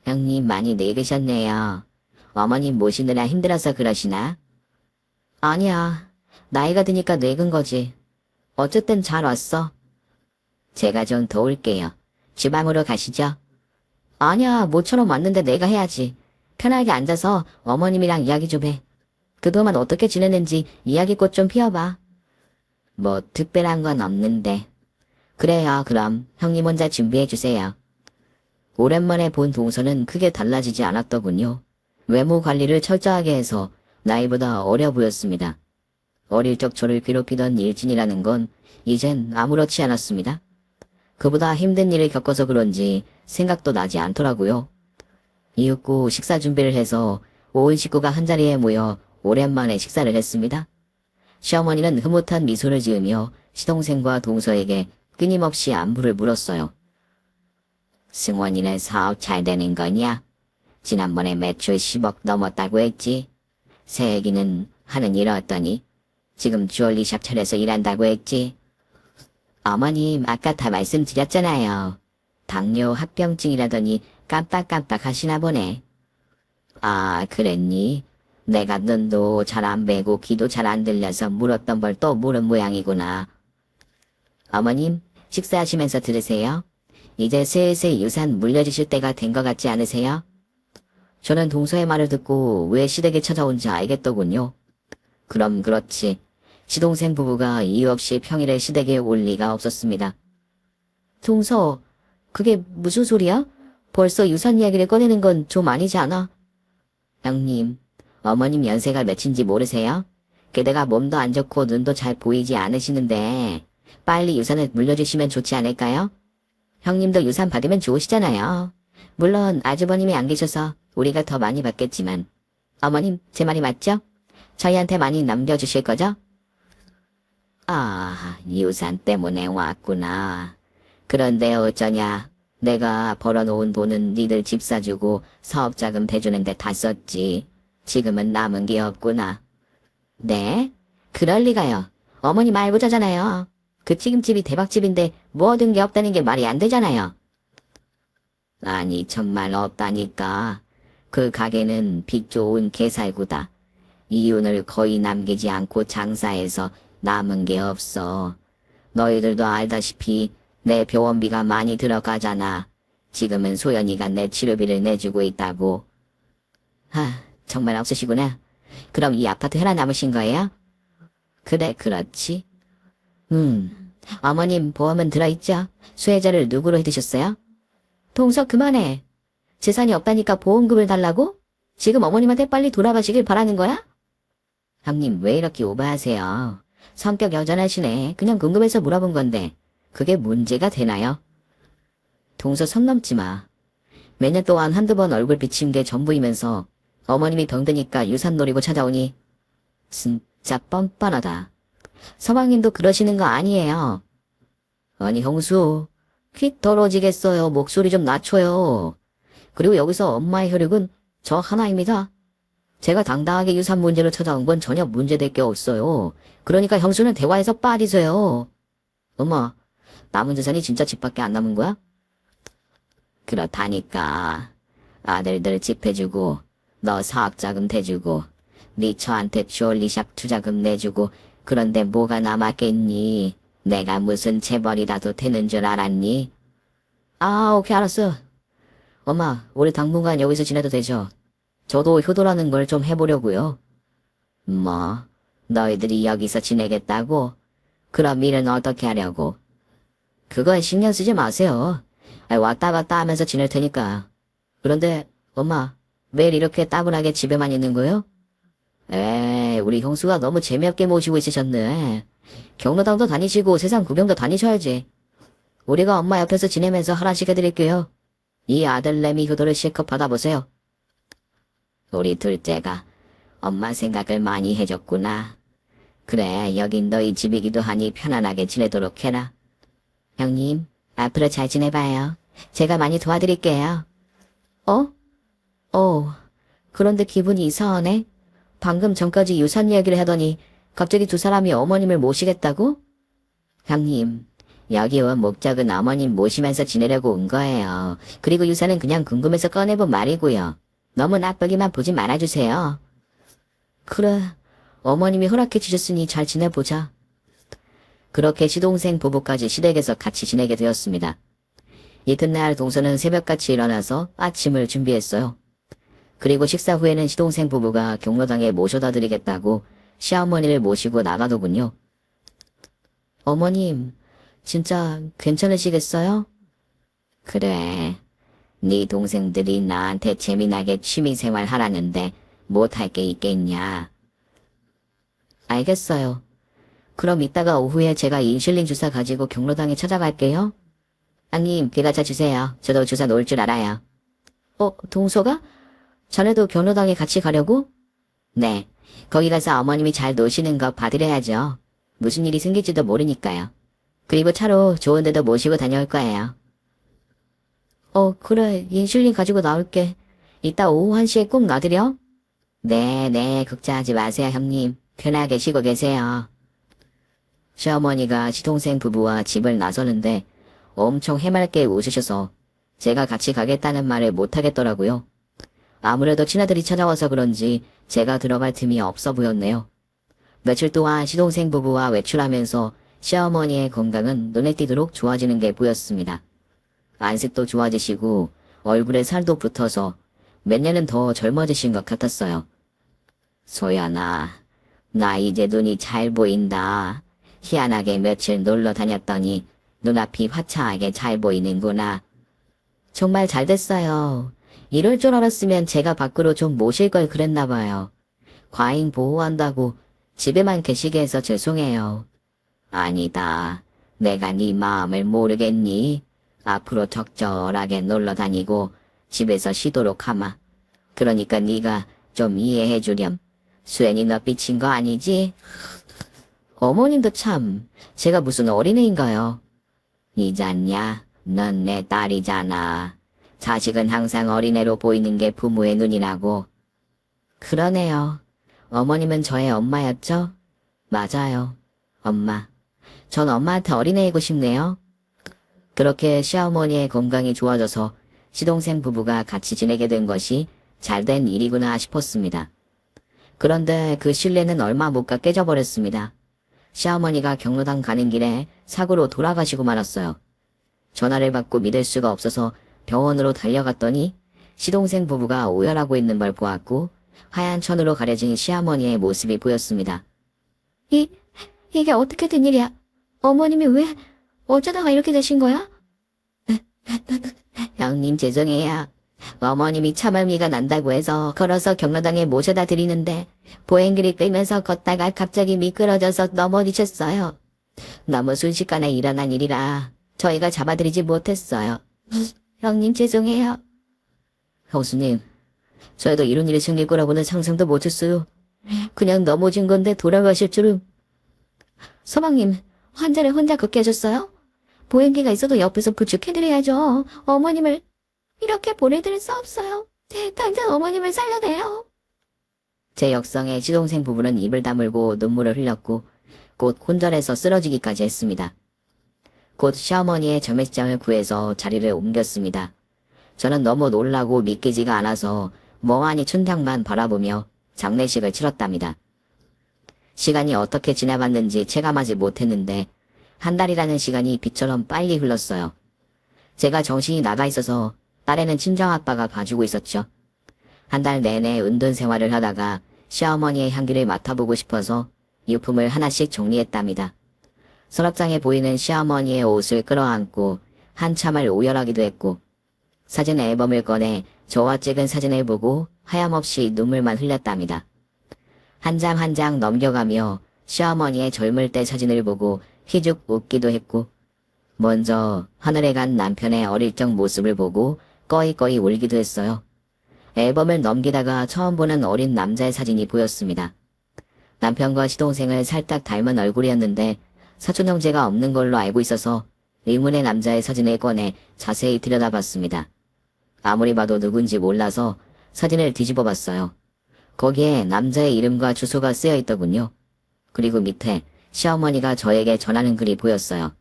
형님 많이 늙으셨네요. 어머님 모시느라 힘들어서 그러시나? 아니야. 나이가 드니까 늙은 거지. 어쨌든 잘 왔어. 제가 좀 도울게요. 주방으로 가시죠. 아니야. 모처럼 왔는데 내가 해야지. 편하게 앉아서 어머님이랑 이야기 좀 해. 그동안 어떻게 지냈는지 이야기꽃 좀 피워봐. 뭐 특별한 건 없는데. 그래요. 그럼 형님 혼자 준비해주세요. 오랜만에 본 동서는 크게 달라지지 않았더군요. 외모 관리를 철저하게 해서 나이보다 어려 보였습니다. 어릴 적 저를 괴롭히던 일진이라는 건 이젠 아무렇지 않았습니다. 그보다 힘든 일을 겪어서 그런지 생각도 나지 않더라고요. 이윽고 식사 준비를 해서 온 식구가 한자리에 모여 오랜만에 식사를 했습니다. 시어머니는 흐뭇한 미소를 지으며 시동생과 동서에게 끊임없이 안부를 물었어요. 승원이네 사업 잘 되는 거냐? 지난번에 매출 10억 넘었다고 했지. 새애기는 하는 일 어떠니? 지금 주얼리샵 차려서 일한다고 했지. 어머님 아까 다 말씀드렸잖아요. 당뇨 합병증이라더니 깜빡깜빡 하시나 보네. 아 그랬니? 내가 눈도 잘 안 배고 귀도 잘 안 들려서 물었던 걸 또 물은 모양이구나. 어머님 식사하시면서 들으세요. 이제 슬슬 유산 물려주실 때가 된 것 같지 않으세요? 저는 동서의 말을 듣고 왜 시댁에 찾아온지 알겠더군요. 그럼 그렇지. 시동생 부부가 이유 없이 평일에 시댁에 올 리가 없었습니다. 동서, 그게 무슨 소리야? 벌써 유산 이야기를 꺼내는 건 좀 아니지 않아? 형님, 어머님 연세가 몇인지 모르세요? 게다가 몸도 안 좋고 눈도 잘 보이지 않으시는데 빨리 유산을 물려주시면 좋지 않을까요? 형님도 유산 받으면 좋으시잖아요. 물론 아주버님이 안 계셔서 우리가 더 많이 받겠지만 어머님 제 말이 맞죠? 저희한테 많이 남겨주실 거죠? 아, 유산 때문에 왔구나. 그런데 어쩌냐. 내가 벌어놓은 돈은 니들 집 사주고 사업자금 대주는데 다 썼지. 지금은 남은 게 없구나. 네? 그럴 리가요. 어머니 말 부자잖아요. 그 튀김집이 대박집인데 뭐 얻은 게 없다는 게 말이 안 되잖아요. 아니 정말 없다니까. 그 가게는 빚 좋은 개살구다. 이윤을 거의 남기지 않고 장사해서 남은 게 없어. 너희들도 알다시피 내 병원비가 많이 들어가잖아. 지금은 소연이가 내 치료비를 내주고 있다고. 정말 없으시구나. 그럼 이 아파트 하나 남으신 거예요? 그래, 그렇지. 어머님 보험은 들어있죠? 수혜자를 누구로 해두셨어요? 동서 그만해. 재산이 없다니까 보험금을 달라고? 지금 어머님한테 빨리 돌아가시길 바라는 거야? 형님 왜 이렇게 오버하세요? 성격 여전하시네. 그냥 궁금해서 물어본 건데 그게 문제가 되나요? 동서 선 넘지 마. 몇 년 동안 한두 번 얼굴 비친 게 전부이면서 어머님이 병드니까 유산 노리고 찾아오니 진짜 뻔뻔하다. 서방님도 그러시는 거 아니에요. 아니 형수, 퀴 떨어지겠어요. 목소리 좀 낮춰요. 그리고 여기서 엄마의 혈육은 저 하나입니다. 제가 당당하게 유산 문제로 찾아온 건 전혀 문제될 게 없어요. 그러니까 형수는 대화에서 빠지세요. 엄마, 남은 재산이 진짜 집밖에 안 남은 거야? 그렇다니까. 아들들 집 해주고 너 사학자금 대주고 네 처한테 주얼리샵 투자금 내주고 그런데 뭐가 남았겠니? 내가 무슨 재벌이라도 되는 줄 알았니? 오케이 알았어. 엄마, 우리 당분간 여기서 지내도 되죠? 저도 효도라는 걸 좀 해보려고요. 뭐, 너희들이 여기서 지내겠다고? 그럼 일은 어떻게 하려고? 그건 신경 쓰지 마세요. 왔다 갔다 하면서 지낼 테니까. 그런데 엄마, 매일 이렇게 따분하게 집에만 있는 거요? 에이, 우리 형수가 너무 재미없게 모시고 있으셨네. 경로당도 다니시고 세상 구경도 다니셔야지. 우리가 엄마 옆에서 지내면서 하나씩 해드릴게요. 이 아들내미 효도를 실컷 받아보세요. 우리 둘째가 엄마 생각을 많이 해줬구나. 그래, 여긴 너희 집이기도 하니 편안하게 지내도록 해라. 형님, 앞으로 잘 지내봐요. 제가 많이 도와드릴게요. 그런데 기분이 이상하네. 방금 전까지 유산 이야기를 하더니 갑자기 두 사람이 어머님을 모시겠다고? 형님, 여기 온 목적은 어머님 모시면서 지내려고 온 거예요. 그리고 유산은 그냥 궁금해서 꺼내본 말이고요. 너무 나쁘게만 보지 말아주세요. 그래, 어머님이 허락해 주셨으니 잘 지내보자. 그렇게 시동생 부부까지 시댁에서 같이 지내게 되었습니다. 이튿날 동서는 새벽같이 일어나서 아침을 준비했어요. 그리고 식사 후에는 시동생 부부가 경로당에 모셔다 드리겠다고 시어머니를 모시고 나가더군요. 어머님, 진짜 괜찮으시겠어요? 그래, 네 동생들이 나한테 재미나게 취미생활 하라는데 못할 게 있겠냐. 알겠어요. 그럼 이따가 오후에 제가 인슐린 주사 가지고 경로당에 찾아갈게요. 형님, 비과차 주세요. 저도 주사 놓을 줄 알아요. 동서가? 자네도 경로당에 같이 가려고? 네, 거기 가서 어머님이 잘 노시는 거 봐드려야죠. 무슨 일이 생길지도 모르니까요. 그리고 차로 좋은 데도 모시고 다녀올 거예요. 그래, 인슐린 가지고 나올게. 이따 오후 1시에 꼭 놔드려? 네, 걱정하지 마세요, 형님. 편하게 쉬고 계세요. 시어머니가 시동생 부부와 집을 나서는데 엄청 해맑게 웃으셔서 제가 같이 가겠다는 말을 못하겠더라고요. 아무래도 친아들이 찾아와서 그런지 제가 들어갈 틈이 없어 보였네요. 며칠 동안 시동생 부부와 외출하면서 시어머니의 건강은 눈에 띄도록 좋아지는 게 보였습니다. 안색도 좋아지시고 얼굴에 살도 붙어서 몇 년은 더 젊어지신 것 같았어요. 소연아, 나 이제 눈이 잘 보인다. 희한하게 며칠 놀러 다녔더니 눈앞이 화창하게 잘 보이는구나. 정말 잘 됐어요. 이럴 줄 알았으면 제가 밖으로 좀 모실 걸 그랬나 봐요. 과잉 보호한다고 집에만 계시게 해서 죄송해요. 아니다. 내가 네 마음을 모르겠니? 앞으로 적절하게 놀러 다니고 집에서 쉬도록 하마. 그러니까 네가 좀 이해해 주렴. 수연이 너 삐친 거 아니지? 어머님도 참, 제가 무슨 어린애인가요? 이잖냐? 넌 내 딸이잖아. 자식은 항상 어린애로 보이는 게 부모의 눈이라고. 그러네요. 어머님은 저의 엄마였죠? 맞아요. 엄마. 전 엄마한테 어린애이고 싶네요. 그렇게 시어머니의 건강이 좋아져서 시동생 부부가 같이 지내게 된 것이 잘된 일이구나 싶었습니다. 그런데 그 신뢰는 얼마 못 가 깨져버렸습니다. 시어머니가 경로당 가는 길에 사고로 돌아가시고 말았어요. 전화를 받고 믿을 수가 없어서 병원으로 달려갔더니 시동생 부부가 오열하고 있는 걸 보았고 하얀 천으로 가려진 시어머니의 모습이 보였습니다. 이게 어떻게 된 일이야? 어머님이 왜 어쩌다가 이렇게 되신 거야? 형님 죄송해요. 어머님이 참을미가 난다고 해서 걸어서 경로당에 모셔다 드리는데 보행길이 끌면서 걷다가 갑자기 미끄러져서 넘어지셨어요. 너무 순식간에 일어난 일이라 저희가 잡아드리지 못했어요. 형님 죄송해요. 형수님, 저희도 이런 일이 생길 거라고는 상상도 못했어요. 그냥 넘어진 건데 돌아가실 줄은. 서방님, 환자를 혼자 걷게 하셨어요? 보행기가 있어도 옆에서 부축해드려야죠. 어머님을 이렇게 보내드릴 수 없어요. 당장 어머님을 살려내요. 제 역성에 시동생 부부는 입을 다물고 눈물을 흘렸고 곧 혼절해서 쓰러지기까지 했습니다. 곧 시어머니의 점액장을 구해서 자리를 옮겼습니다. 저는 너무 놀라고 믿기지가 않아서 멍하니 춘향만 바라보며 장례식을 치렀답니다. 시간이 어떻게 지나갔는지 체감하지 못했는데 한 달이라는 시간이 빛처럼 빨리 흘렀어요. 제가 정신이 나가 있어서 딸에는 친정아빠가 봐주고 있었죠. 한 달 내내 은둔 생활을 하다가 시어머니의 향기를 맡아보고 싶어서 유품을 하나씩 정리했답니다. 서랍장에 보이는 시어머니의 옷을 끌어안고 한참을 오열하기도 했고 사진 앨범을 꺼내 저와 찍은 사진을 보고 하염없이 눈물만 흘렸답니다. 한 장 한 장 넘겨가며 시어머니의 젊을 때 사진을 보고 희죽 웃기도 했고 먼저 하늘에 간 남편의 어릴 적 모습을 보고 꺼이꺼이 울기도 했어요. 앨범을 넘기다가 처음 보는 어린 남자의 사진이 보였습니다. 남편과 시동생을 살짝 닮은 얼굴이었는데 사촌 형제가 없는 걸로 알고 있어서 의문의 남자의 사진을 꺼내 자세히 들여다봤습니다. 아무리 봐도 누군지 몰라서 사진을 뒤집어 봤어요. 거기에 남자의 이름과 주소가 쓰여 있더군요. 그리고 밑에 시어머니가 저에게 전하는 글이 보였어요.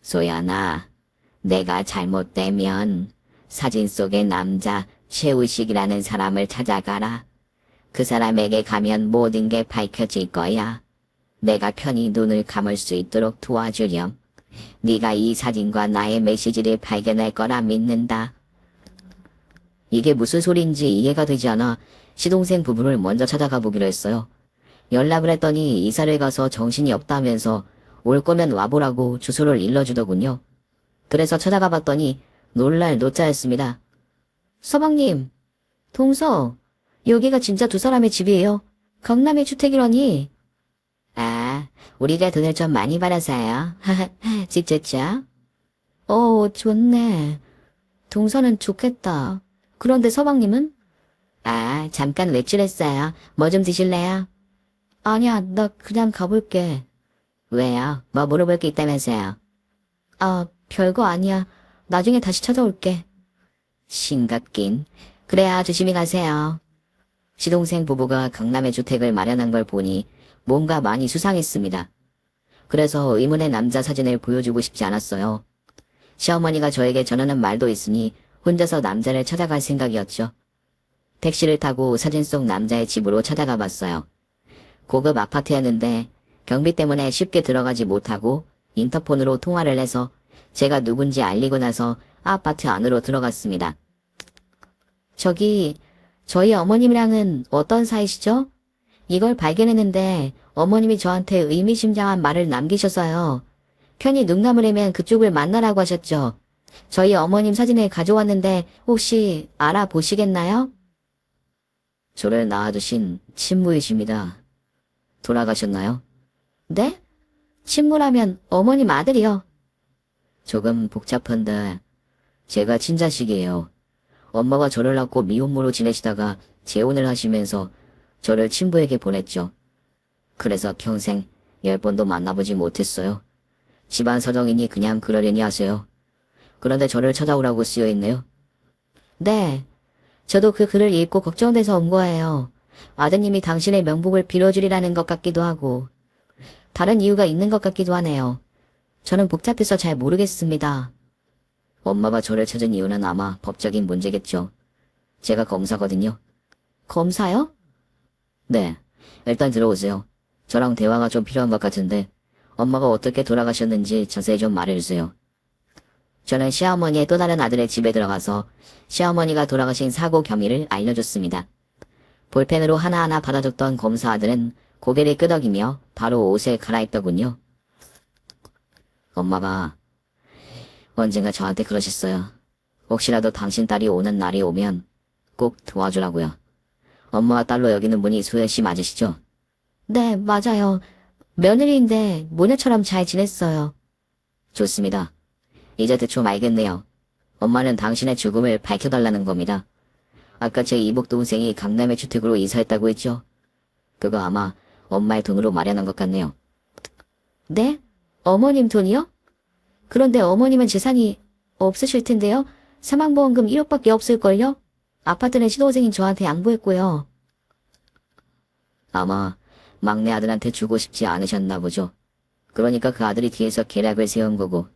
소연아, 내가 잘못되면 사진 속의 남자 최우식이라는 사람을 찾아가라. 그 사람에게 가면 모든 게 밝혀질 거야. 내가 편히 눈을 감을 수 있도록 도와주렴. 네가 이 사진과 나의 메시지를 발견할 거라 믿는다. 이게 무슨 소리인지 이해가 되지 않아 시동생 부부를 먼저 찾아가 보기로 했어요. 연락을 했더니 이사를 가서 정신이 없다면서 올 거면 와보라고 주소를 일러주더군요. 그래서 찾아가 봤더니 놀랄 노자였습니다. 서방님, 동서, 여기가 진짜 두 사람의 집이에요. 강남의 주택이라니. 아, 우리가 돈을 좀 많이 받아서요. 집 좋죠? 좋네. 동서는 좋겠다. 그런데 서방님은? 아, 잠깐 외출했어요. 뭐 좀 드실래요? 아니야, 나 그냥 가볼게. 왜요? 뭐 물어볼 게 있다면서요? 아, 별거 아니야. 나중에 다시 찾아올게. 싱겁긴. 그래야 조심히 가세요. 시동생 부부가 강남에 주택을 마련한 걸 보니 뭔가 많이 수상했습니다. 그래서 의문의 남자 사진을 보여주고 싶지 않았어요. 시어머니가 저에게 전하는 말도 있으니 혼자서 남자를 찾아갈 생각이었죠. 택시를 타고 사진 속 남자의 집으로 찾아가 봤어요. 고급 아파트였는데 경비 때문에 쉽게 들어가지 못하고 인터폰으로 통화를 해서 제가 누군지 알리고 나서 아파트 안으로 들어갔습니다. 저희 어머님이랑은 어떤 사이시죠? 이걸 발견했는데 어머님이 저한테 의미심장한 말을 남기셔서요. 편히 눈 감으려면 그쪽을 만나라고 하셨죠. 저희 어머님 사진을 가져왔는데 혹시 알아보시겠나요? 저를 낳아주신 친부이십니다. 돌아가셨나요? 네? 친부라면 어머님 아들이요. 조금 복잡한데 제가 친자식이에요. 엄마가 저를 낳고 미혼모로 지내시다가 재혼을 하시면서 저를 친부에게 보냈죠. 그래서 평생 10번도 만나보지 못했어요. 집안 사정이니 그냥 그러려니 하세요. 그런데 저를 찾아오라고 쓰여있네요. 네, 저도 그 글을 읽고 걱정돼서 온 거예요. 아드님이 당신의 명복을 빌어주리라는 것 같기도 하고 다른 이유가 있는 것 같기도 하네요. 저는 복잡해서 잘 모르겠습니다. 엄마가 저를 찾은 이유는 아마 법적인 문제겠죠. 제가 검사거든요. 검사요? 네, 일단 들어오세요. 저랑 대화가 좀 필요한 것 같은데 엄마가 어떻게 돌아가셨는지 자세히 좀 말해주세요. 저는 시어머니의 또 다른 아들의 집에 들어가서 시어머니가 돌아가신 사고 경위를 알려줬습니다. 볼펜으로 하나하나 받아줬던 검사 아들은 고개를 끄덕이며 바로 옷을 갈아입더군요. 엄마가 언젠가 저한테 그러셨어요. 혹시라도 당신 딸이 오는 날이 오면 꼭 도와주라고요. 엄마와 딸로 여기는 분이 소연씨 맞으시죠? 네, 맞아요. 며느리인데 모녀처럼 잘 지냈어요. 좋습니다. 이제 대충 알겠네요. 엄마는 당신의 죽음을 밝혀달라는 겁니다. 아까 제 이복 동생이 강남의 주택으로 이사했다고 했죠? 그거 아마 엄마의 돈으로 마련한 것 같네요. 네? 어머님 돈이요? 그런데 어머님은 재산이 없으실 텐데요? 사망보험금 1억밖에 없을걸요? 아파트는 시동생인 저한테 양보했고요. 아마 막내 아들한테 주고 싶지 않으셨나 보죠. 그러니까 그 아들이 뒤에서 계략을 세운 거고.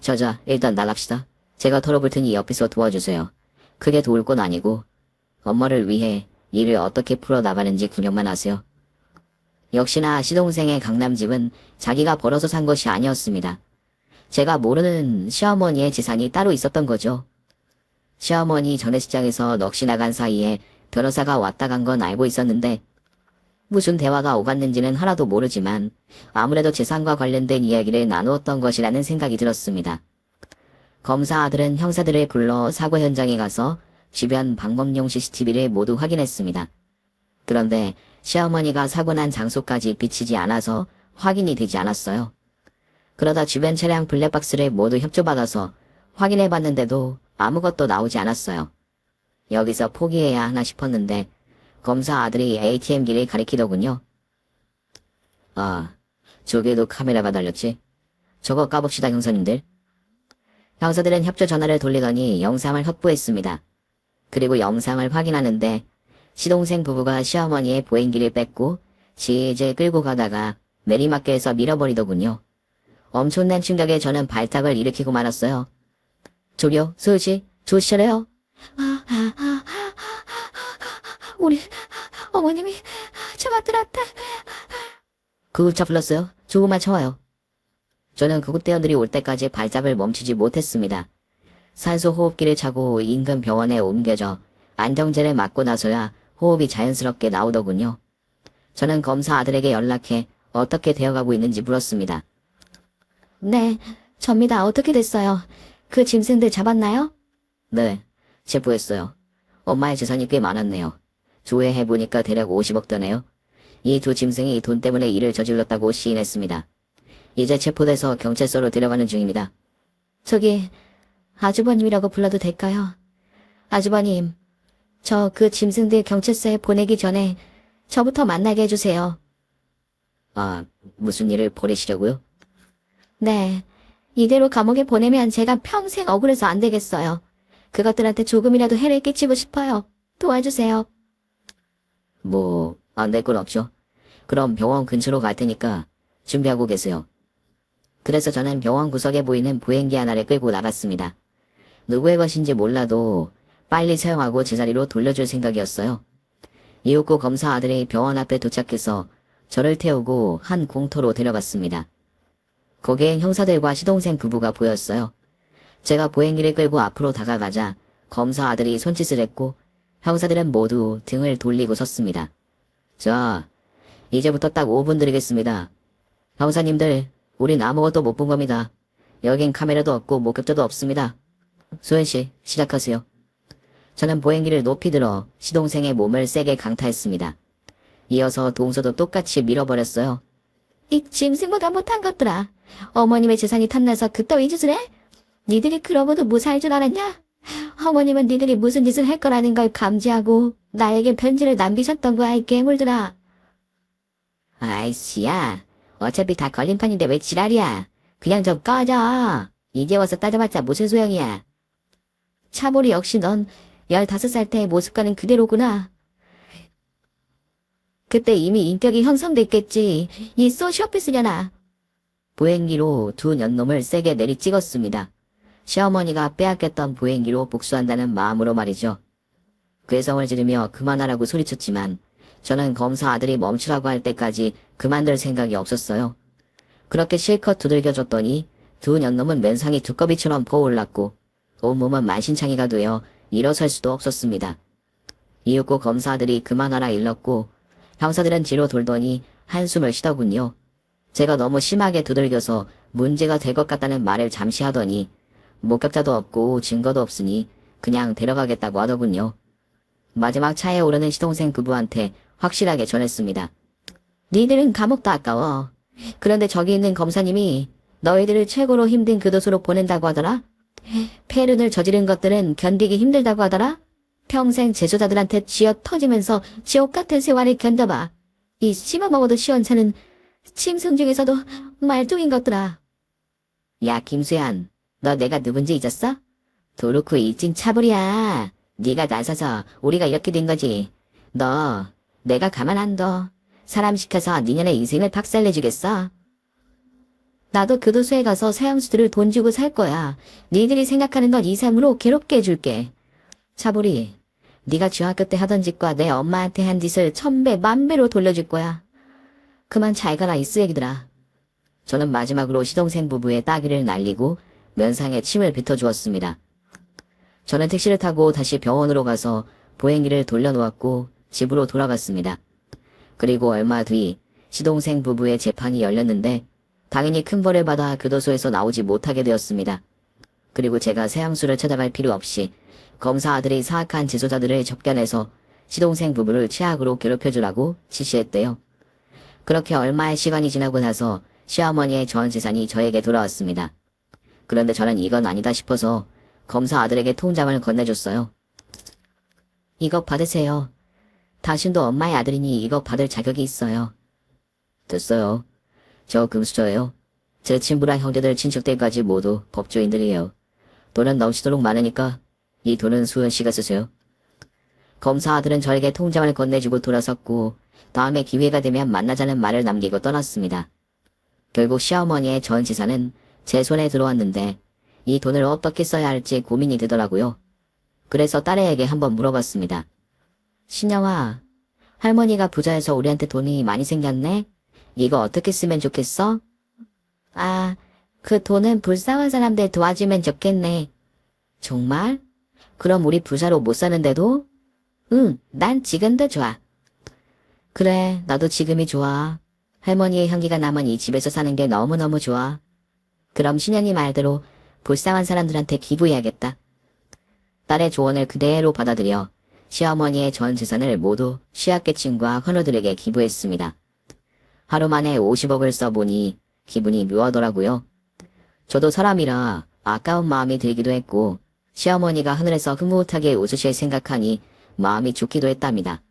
저자, 일단 나갑시다. 제가 털어볼 테니 옆에서 도와주세요. 크게 도울 건 아니고 엄마를 위해 일을 어떻게 풀어나가는지 구경만 하세요. 역시나 시동생의 강남집은 자기가 벌어서 산 것이 아니었습니다. 제가 모르는 시어머니의 재산이 따로 있었던 거죠. 시어머니 전해시장에서 넋이 나간 사이에 변호사가 왔다 간 건 알고 있었는데 무슨 대화가 오갔는지는 하나도 모르지만 아무래도 재산과 관련된 이야기를 나누었던 것이라는 생각이 들었습니다. 검사 아들은 형사들을 불러 사고 현장에 가서 주변 방범용 CCTV를 모두 확인했습니다. 그런데 시어머니가 사고 난 장소까지 비치지 않아서 확인이 되지 않았어요. 그러다 주변 차량 블랙박스를 모두 협조받아서 확인해봤는데도 아무것도 나오지 않았어요. 여기서 포기해야 하나 싶었는데 검사 아들이 ATM기를 가리키더군요. 아, 저기에도 카메라가 달렸지? 저거 까봅시다 형사님들. 형사들은 협조 전화를 돌리더니 영상을 확보했습니다. 그리고 영상을 확인하는데 시동생 부부가 시어머니의 보행기를 뺏고 질질 끌고 가다가 내리막길에서 밀어버리더군요. 엄청난 충격에 저는 발작을 일으키고 말았어요. 저기요, 소유씨, 조시차래요. 우리 어머님이 잡아들었다. 구급차 불렀어요. 조금만 참아요. 저는 구급대원들이 올 때까지 발작을 멈추지 못했습니다. 산소 호흡기를 차고 인근 병원에 옮겨져 안정제를 맞고 나서야 호흡이 자연스럽게 나오더군요. 저는 검사 아들에게 연락해 어떻게 되어가고 있는지 물었습니다. 네, 접니다. 어떻게 됐어요? 그 짐승들 잡았나요? 네, 체포했어요. 엄마의 재산이 꽤 많았네요. 조회해보니까 대략 50억 더네요. 이 두 짐승이 돈 때문에 일을 저질렀다고 시인했습니다. 이제 체포돼서 경찰서로 데려가는 중입니다. 저기 아주버님이라고 불러도 될까요? 아주버님, 저 그 짐승들 경찰서에 보내기 전에 저부터 만나게 해주세요. 아, 무슨 일을 벌이시려고요? 네, 이대로 감옥에 보내면 제가 평생 억울해서 안 되겠어요. 그것들한테 조금이라도 해를 끼치고 싶어요. 도와주세요. 뭐, 안 될 건 없죠. 그럼 병원 근처로 갈 테니까 준비하고 계세요. 그래서 저는 병원 구석에 보이는 보행기 하나를 끌고 나갔습니다. 누구의 것인지 몰라도 빨리 사용하고 제자리로 돌려줄 생각이었어요. 이윽고 검사 아들이 병원 앞에 도착해서 저를 태우고 한 공터로 데려갔습니다. 거기엔 형사들과 시동생 부부가 보였어요. 제가 보행기를 끌고 앞으로 다가가자 검사 아들이 손짓을 했고 형사들은 모두 등을 돌리고 섰습니다. 자, 이제부터 딱 5분 드리겠습니다. 형사님들, 우린 아무것도 못 본 겁니다. 여긴 카메라도 없고 목격자도 없습니다. 소연씨, 시작하세요. 저는 보행기를 높이 들어 시동생의 몸을 세게 강타했습니다. 이어서 동서도 똑같이 밀어버렸어요. 이 짐승보다 못한 것들아. 어머님의 재산이 탐나서 그따위 짓을 해? 니들이 그러고도 무사할 줄 알았냐? 어머님은 니들이 무슨 짓을 할 거라는 걸 감지하고 나에게 편지를 남기셨던 거야, 이 괴물들아. 아이씨야, 어차피 다 걸림판인데 왜 지랄이야. 그냥 좀 꺼져. 이제 와서 따져봤자 무슨 소용이야. 차보리 역시 넌 15살 때의 모습과는 그대로구나. 그때 이미 인격이 형성됐겠지. 이 소시오패스려나. 보행기로 두 년놈을 세게 내리찍었습니다. 시어머니가 빼앗겼던 보행기로 복수한다는 마음으로 말이죠. 괴성을 지르며 그만하라고 소리쳤지만 저는 검사 아들이 멈추라고 할 때까지 그만둘 생각이 없었어요. 그렇게 실컷 두들겨줬더니 두 년놈은 면상이 두꺼비처럼 부어올랐고 온몸은 만신창이가 되어 일어설 수도 없었습니다. 이윽고 검사들이 그만하라 일렀고 형사들은 뒤로 돌더니 한숨을 쉬더군요. 제가 너무 심하게 두들겨서 문제가 될 것 같다는 말을 잠시 하더니 목격자도 없고 증거도 없으니 그냥 데려가겠다고 하더군요. 마지막 차에 오르는 시동생 부부한테 확실하게 전했습니다. 니들은 감옥도 아까워. 그런데 저기 있는 검사님이 너희들을 최고로 힘든 교도소로 보낸다고 하더라. 폐륜을 저지른 것들은 견디기 힘들다고 하더라. 평생 제조자들한테 쥐어 터지면서 지옥 같은 생활을 견뎌봐. 이 씹어먹어도 시원찮은 짐승 중에서도 말종인 것들아. 야 김수현, 너 내가 누군지 잊었어? 도루쿠 일진 차불이야. 네가 나서서 우리가 이렇게 된 거지. 너 내가 가만 안 둬. 사람 시켜서 니년의 인생을 박살내주겠어. 나도 교도소에 가서 사형수들을 돈 주고 살 거야. 니들이 생각하는 것 이상으로 괴롭게 해줄게. 차보리, 네가 중학교 때 하던 짓과 내 엄마한테 한 짓을 1000배 만배로 돌려줄 거야. 그만 잘 가라 이 쓰레기들아. 저는 마지막으로 시동생 부부의 따귀를 날리고 면상에 침을 뱉어주었습니다. 저는 택시를 타고 다시 병원으로 가서 보행기를 돌려놓았고 집으로 돌아갔습니다. 그리고 얼마 뒤 시동생 부부의 재판이 열렸는데 당연히 큰 벌을 받아 교도소에서 나오지 못하게 되었습니다. 그리고 제가 세향수를 찾아갈 필요 없이 검사 아들이 사악한 재소자들을 접견해서 시동생 부부를 최악으로 괴롭혀주라고 지시했대요. 그렇게 얼마의 시간이 지나고 나서 시어머니의 전 재산이 저에게 돌아왔습니다. 그런데 저는 이건 아니다 싶어서 검사 아들에게 통장을 건네줬어요. 이거 받으세요. 당신도 엄마의 아들이니 이거 받을 자격이 있어요. 됐어요. 저 금수저예요. 제 친부랑 형제들 친척들까지 모두 법조인들이에요. 돈은 넘치도록 많으니까 이 돈은 수현 씨가 쓰세요. 검사 아들은 저에게 통장을 건네주고 돌아섰고 다음에 기회가 되면 만나자는 말을 남기고 떠났습니다. 결국 시어머니의 전 재산은 제 손에 들어왔는데 이 돈을 어떻게 써야 할지 고민이 되더라고요. 그래서 딸애에게 한번 물어봤습니다. 신영아, 할머니가 부자여서 우리한테 돈이 많이 생겼네? 이거 어떻게 쓰면 좋겠어? 아, 그 돈은 불쌍한 사람들 도와주면 좋겠네. 정말? 그럼 우리 부자로 못 사는데도? 응, 난 지금도 좋아. 그래, 나도 지금이 좋아. 할머니의 향기가 남은 이 집에서 사는 게 너무너무 좋아. 그럼 신영이 말대로 불쌍한 사람들한테 기부해야겠다. 딸의 조언을 그대로 받아들여 시어머니의 전 재산을 모두 시약계층과 헌어들에게 기부했습니다. 하루 만에 50억을 써보니 기분이 묘하더라고요. 저도 사람이라 아까운 마음이 들기도 했고 시어머니가 하늘에서 흐뭇하게 웃으실 생각하니 마음이 좋기도 했답니다.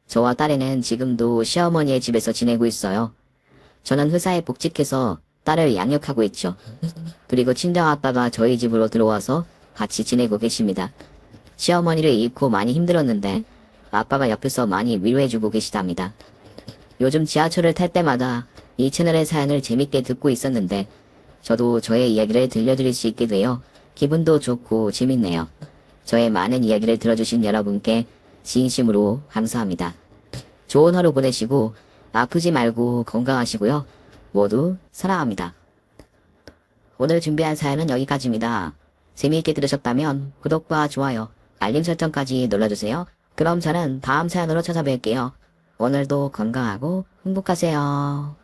저와 딸애는 지금도 시어머니의 집에서 지내고 있어요. 저는 회사에 복직해서 딸을 양육하고 있죠. 그리고 친정아빠가 저희 집으로 들어와서 같이 지내고 계십니다. 시어머니를 잃고 많이 힘들었는데 아빠가 옆에서 많이 위로해주고 계시답니다. 요즘 지하철을 탈 때마다 이 채널의 사연을 재밌게 듣고 있었는데 저도 저의 이야기를 들려드릴 수 있게 되어 기분도 좋고 재밌네요. 저의 많은 이야기를 들어주신 여러분께 진심으로 감사합니다. 좋은 하루 보내시고 아프지 말고 건강하시고요. 모두 사랑합니다. 오늘 준비한 사연은 여기까지입니다. 재미있게 들으셨다면 구독과 좋아요, 알림 설정까지 눌러주세요. 그럼 저는 다음 사연으로 찾아뵐게요. 오늘도 건강하고 행복하세요.